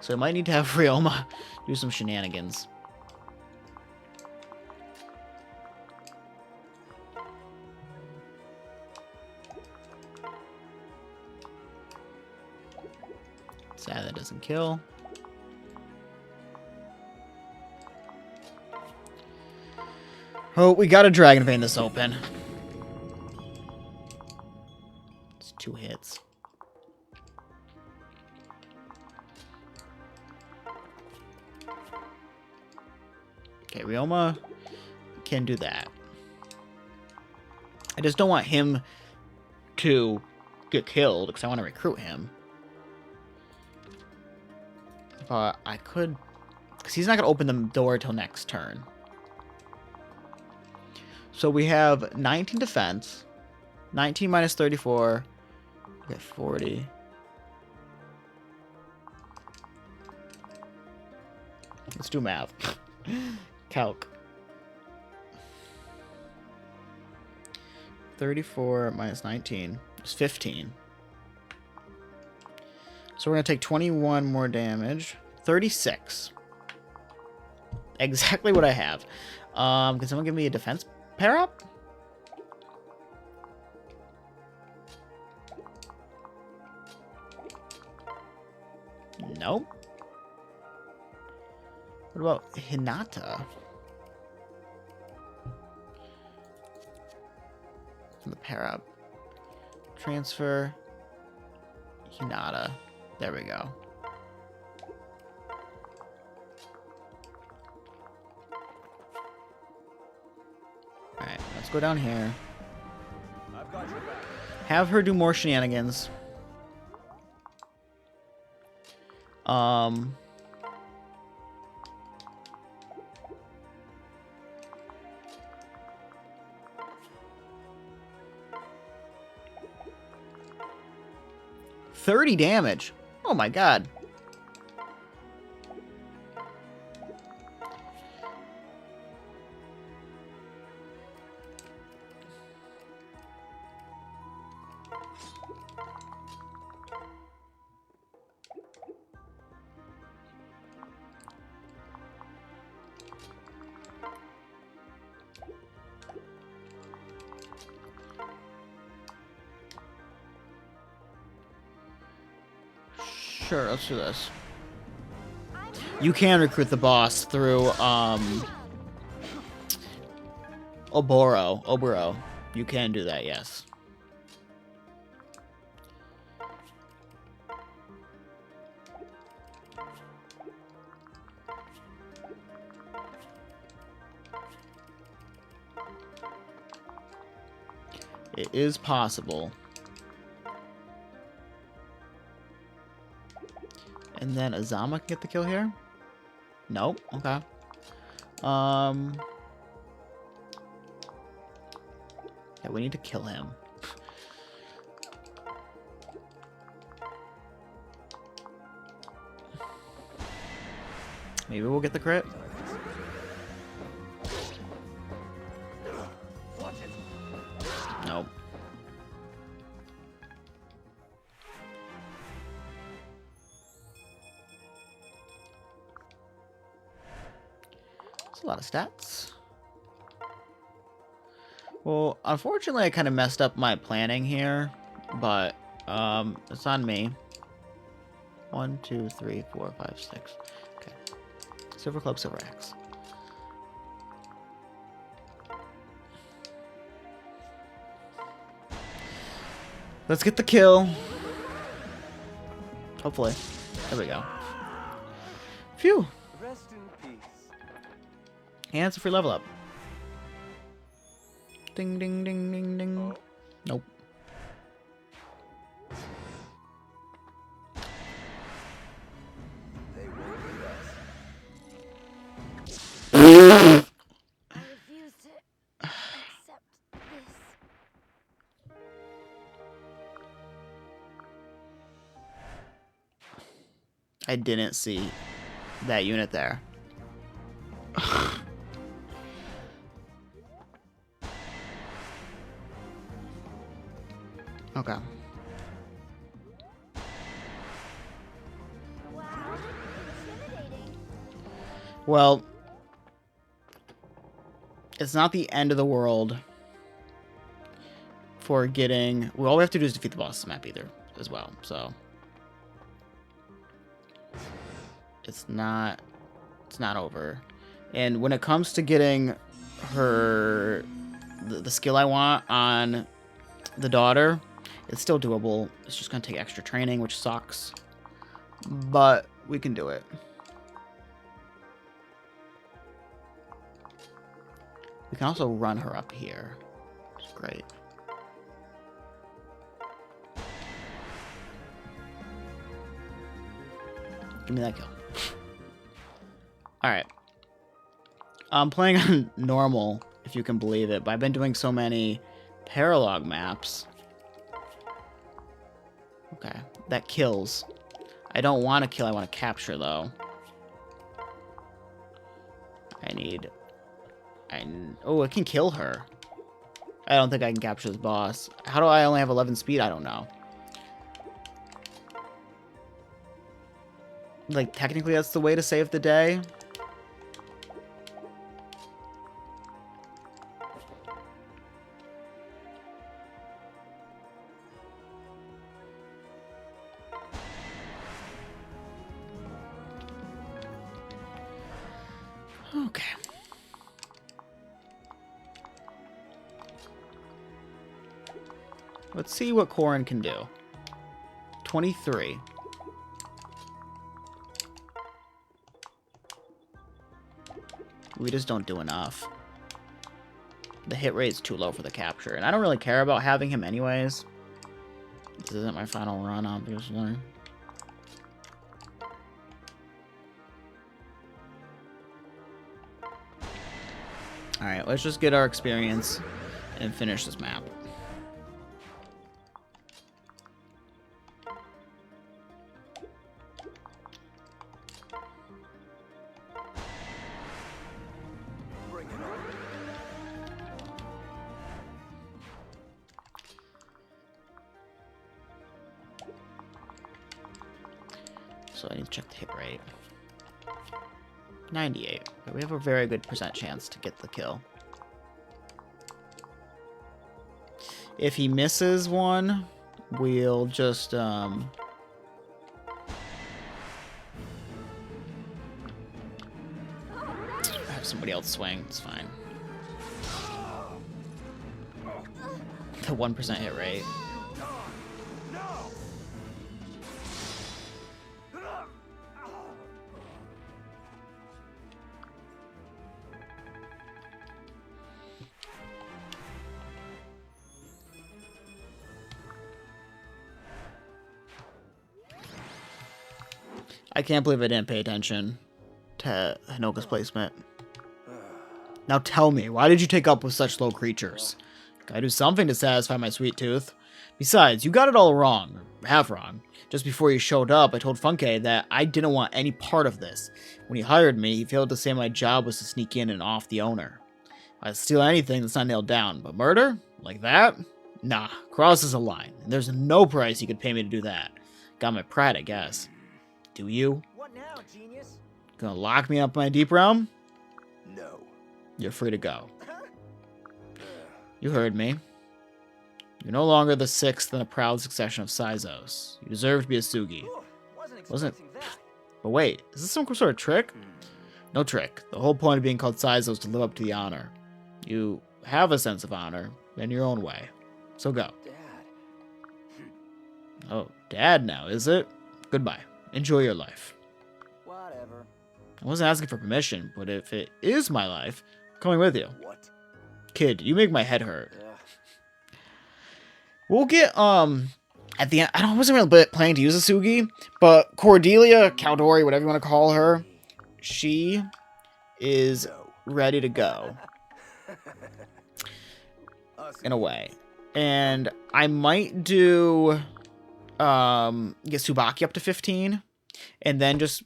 So I might need to have Ryoma do some shenanigans. Sad that doesn't kill. Oh, we got a Dragon Vein this open. It's 2 hits. Okay, Ryoma can do that. I just don't want him to get killed because I want to recruit him. But I could... Because he's not going to open the door till next turn. So we have 19 defense. 19 minus 34. We get 40. Let's do math. Calc. 34 minus 19 is 15. So we're going to take 21 more damage. 36. Exactly what I have. Can someone give me a defense pair up? Nope. What about Hinata? The pair up. Transfer. Hinata. There we go. Alright, let's go down here. I've got your back. Have her do more shenanigans. Um... 30 damage. Oh my god. Sure, let's do this. You can recruit the boss through, Oboro. You can do that, yes. It is possible. And then Azama can get the kill here? Nope. Okay. Yeah, we need to kill him. Maybe we'll get the crit. Nope. That's a lot of stats. Well, unfortunately, I kind of messed up my planning here, but it's on me. 1, 2, 3, 4, 5, 6. Okay. Silver club, silver axe. Let's get the kill. Hopefully. There we go. Phew. Rest in peace. And it's a free level up. Ding, ding, ding, ding, ding. Nope. They will beat us. I refuse to accept this. I didn't see that unit there. Okay. Wow, intimidating. Well, it's not the end of the world for getting... Well, all we have to do is defeat the boss map either as well, so... It's not over. And when it comes to getting her... The skill I want on the daughter, it's still doable. It's just going to take extra training, which sucks. But we can do it. We can also run her up here. It's great. Give me that kill. Alright. I'm playing on normal, if you can believe it, but I've been doing so many Paralogue maps. Okay, that kills. I don't want to kill, I want to capture, though. Oh, it can kill her. I don't think I can capture this boss. How do I only have 11 speed? I don't know. Like, technically that's the way to save the day. Okay. Let's see what Corin can do. 23. We just don't do enough. The hit rate is too low for the capture, and I don't really care about having him anyways. This isn't my final run, obviously. Alright, let's just get our experience and finish this map. Bring it on. So I need to check the hit rate. 98. But we have a very good % chance to get the kill. If he misses one, we'll just have somebody else swing. It's fine. The 1% hit rate. I can't believe I didn't pay attention to Hinoka's placement. Now tell me, why did you take up with such low creatures? Gotta do something to satisfy my sweet tooth. Besides, you got it all wrong, or half wrong. Just before you showed up, I told Funke that I didn't want any part of this. When he hired me, he failed to say my job was to sneak in and off the owner. I'd steal anything that's not nailed down, but murder? Like that? Nah, crosses a line, and there's no price he could pay me to do that. Got my pride, I guess. Do you? What now, genius? Gonna lock me up in my deep realm? No. You're free to go. You heard me. You're no longer the sixth in a proud succession of Saizos. You deserve to be a Sugi. Ooh, wasn't Wasn't- expecting that. But wait, is this some sort of trick? No trick. The whole point of being called Saizo is to live up to the honor. You have a sense of honor in your own way. So go. Dad. Oh, Dad now, is it? Goodbye. Enjoy your life. Whatever. I wasn't asking for permission, but if it is my life, I'm coming with you. What? Kid, you make my head hurt. Yeah. We'll get, at the end, I wasn't really planning to use a Sugi, but Cordelia, Caldori, whatever you want to call her, she is No. ready to go, in a way. And I might do, get Tsubaki up to 15, and then just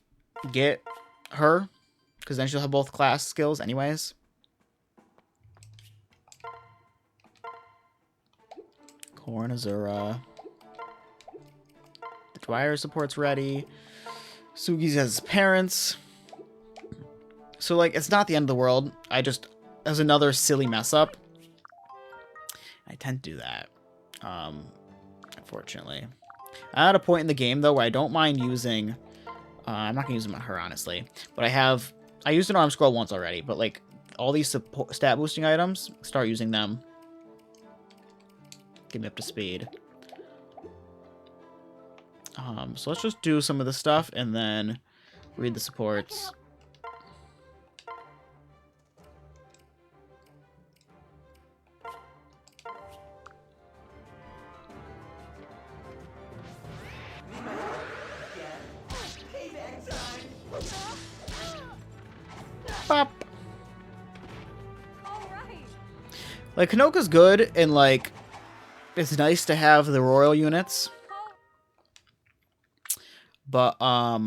get her, because then she'll have both class skills anyways. Corn Azura. The Dwyer support's ready. Sugi's has his parents. So, like, it's not the end of the world. As another silly mess up. I tend to do that. Unfortunately. I'm at a point in the game, though, where I don't mind using... I'm not going to use them on her, honestly. But I used an arm scroll once already, but, like, all these stat boosting items, start using them. Get me up to speed. So let's just do some of the stuff and then read the supports. Bop. All right. Like, Kanoka's good, and, like, it's nice to have the royal units. But, yeah,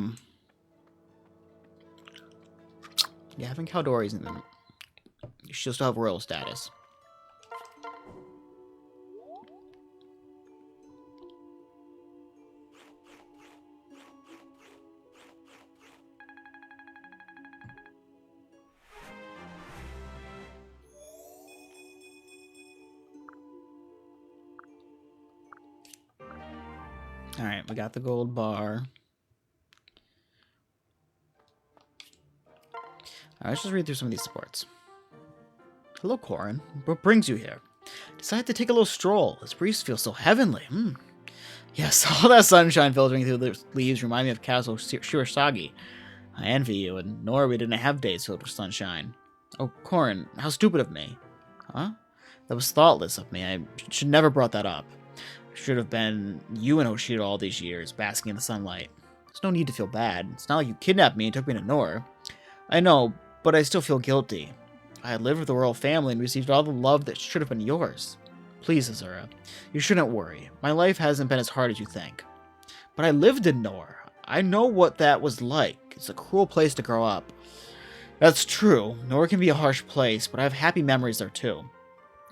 having Caldori's in them, she'll still have royal status. Alright, we got the gold bar. Alright, let's just read through some of these supports. Hello, Corin. What brings you here? Decided to take a little stroll. This breeze feels so heavenly. Yes, all that sunshine filtering through the leaves remind me of Castle Shirasagi. I envy you, and nor we didn't have days filled with sunshine. Oh, Corin, how stupid of me. Huh? That was thoughtless of me. I should never brought that up. I should have been you and Hoshiro all these years, basking in the sunlight. There's no need to feel bad. It's not like you kidnapped me and took me to Nor. I know, but I still feel guilty. I had lived with the royal family and received all the love that should have been yours. Please, Azura, you shouldn't worry. My life hasn't been as hard as you think. But I lived in Nor. I know what that was like. It's a cruel place to grow up. That's true. Nor can be a harsh place, but I have happy memories there too.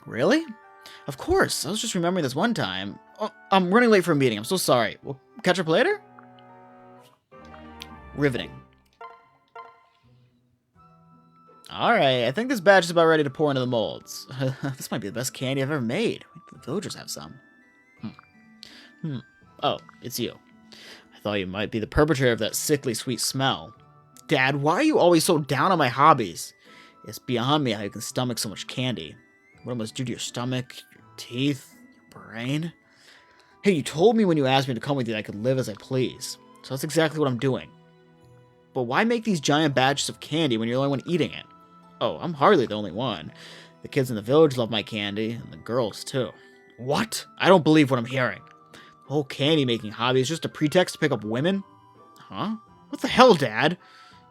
Really? Of course. I was just remembering this one time. Oh, I'm running late for a meeting. I'm so sorry. We'll catch up later? Riveting. Alright, I think this batch is about ready to pour into the molds. This might be the best candy I've ever made. The villagers have some. Oh, it's you. I thought you might be the perpetrator of that sickly sweet smell. Dad, why are you always so down on my hobbies? It's beyond me how you can stomach so much candy. What it must do to your stomach, your teeth, your brain? Hey, you told me when you asked me to come with you that I could live as I please. So that's exactly what I'm doing. But why make these giant batches of candy when you're the only one eating it? Oh, I'm hardly the only one. The kids in the village love my candy, and the girls too. What? I don't believe what I'm hearing. The whole candy-making hobby is just a pretext to pick up women? Huh? What the hell, Dad?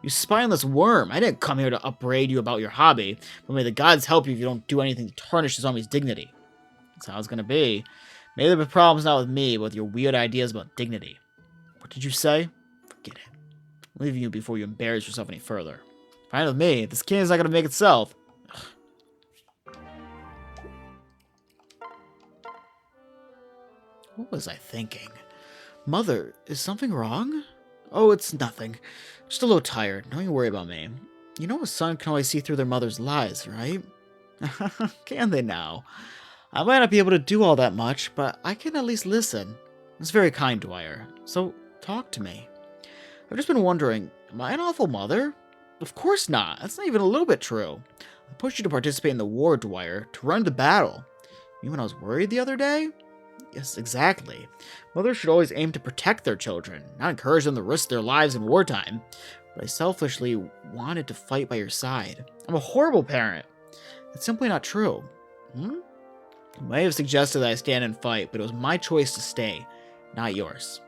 You spineless worm. I didn't come here to upbraid you about your hobby, but may the gods help you if you don't do anything to tarnish Izami's dignity. That's how it's gonna be. Maybe the problem's not with me, but with your weird ideas about dignity. What did you say? Forget it. I'm leaving you before you embarrass yourself any further. Fine with me. This candy's not gonna make itself. Ugh. What was I thinking? Mother, is something wrong? Oh, it's nothing. Just a little tired. Don't you worry about me. You know a son can always see through their mother's lies, right? Can they now? I might not be able to do all that much, but I can at least listen. It's very kind, Dwyer. So, talk to me. I've just been wondering, am I an awful mother? Of course not. That's not even a little bit true. I pushed you to participate in the war, Dwyer, to run the battle. You when I was worried the other day? Yes, exactly. Mothers should always aim to protect their children, not encourage them to risk their lives in wartime. But I selfishly wanted to fight by your side. I'm a horrible parent. That's simply not true. You may have suggested that I stand and fight, but it was my choice to stay, not yours.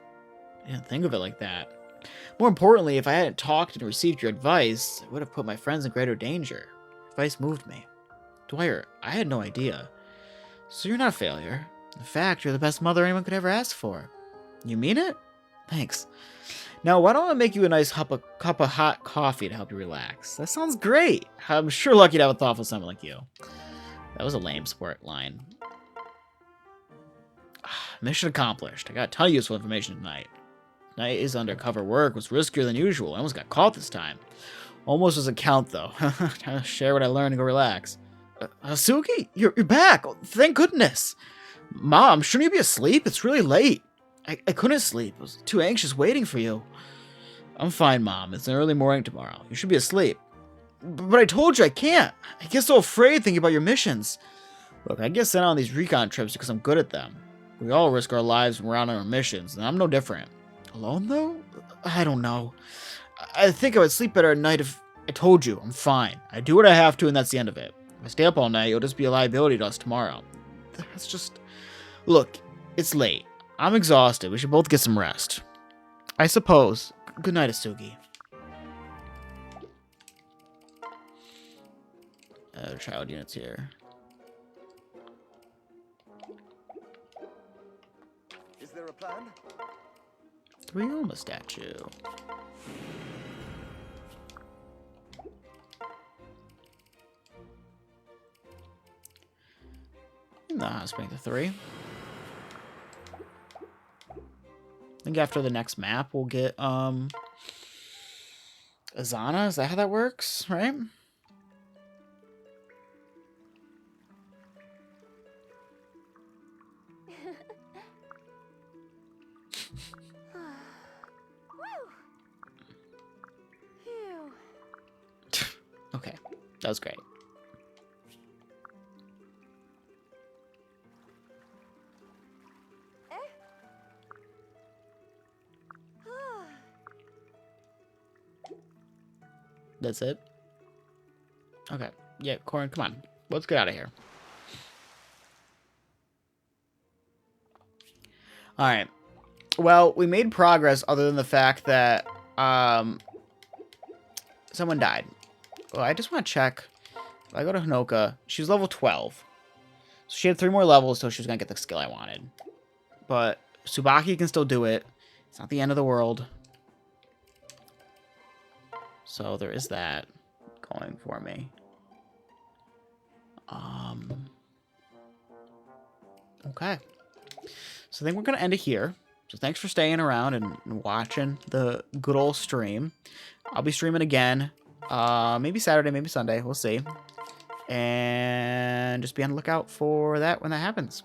I didn't think of it like that. More importantly, if I hadn't talked and received your advice, I would have put my friends in greater danger. Your advice moved me. Dwyer, I had no idea. So you're not a failure. In fact, you're the best mother anyone could ever ask for. You mean it? Thanks. Now, why don't I make you a nice cup of hot coffee to help you relax? That sounds great. I'm sure lucky to have a thoughtful someone like you. That was a lame sport line. Mission accomplished. I got a ton of useful information tonight. Tonight's undercover work was riskier than usual. I almost got caught this time. Almost doesn't count, though. Trying to share what I learned and go relax. Suki, you're back. Oh, thank goodness. Mom, shouldn't you be asleep? It's really late. I couldn't sleep. I was too anxious waiting for you. I'm fine, Mom. It's an early morning tomorrow. You should be asleep. But I told you I can't. I get so afraid thinking about your missions. Look, I get sent on these recon trips because I'm good at them. We all risk our lives when we're out on our missions, and I'm no different. Alone, though? I don't know. I think I would sleep better at night if I told you. I'm fine. I do what I have to, and that's the end of it. If I stay up all night, it'll just be a liability to us tomorrow. That's just... Look, it's late. I'm exhausted. We should both get some rest. I suppose. Good night, Asugi. child units here. Is there a plan? 3 Oma statue. Nah, let's make the 3. I think after the next map we'll get Azana. Is that how that works? Right? Phew. Okay, that was great. That's it? Okay. Yeah, Corin, come on. Let's get out of here. Alright. Well, we made progress other than the fact that someone died. Well, I just want to check. If I go to Hinoka, she was level 12. So she had 3 more levels, so she was going to get the skill I wanted. But Tsubaki can still do it. It's not the end of the world. So there is that going for me. Okay. So I think we're going to end it here. So thanks for staying around and watching the good old stream. I'll be streaming again. Maybe Saturday, maybe Sunday. We'll see. And just be on the lookout for that when that happens.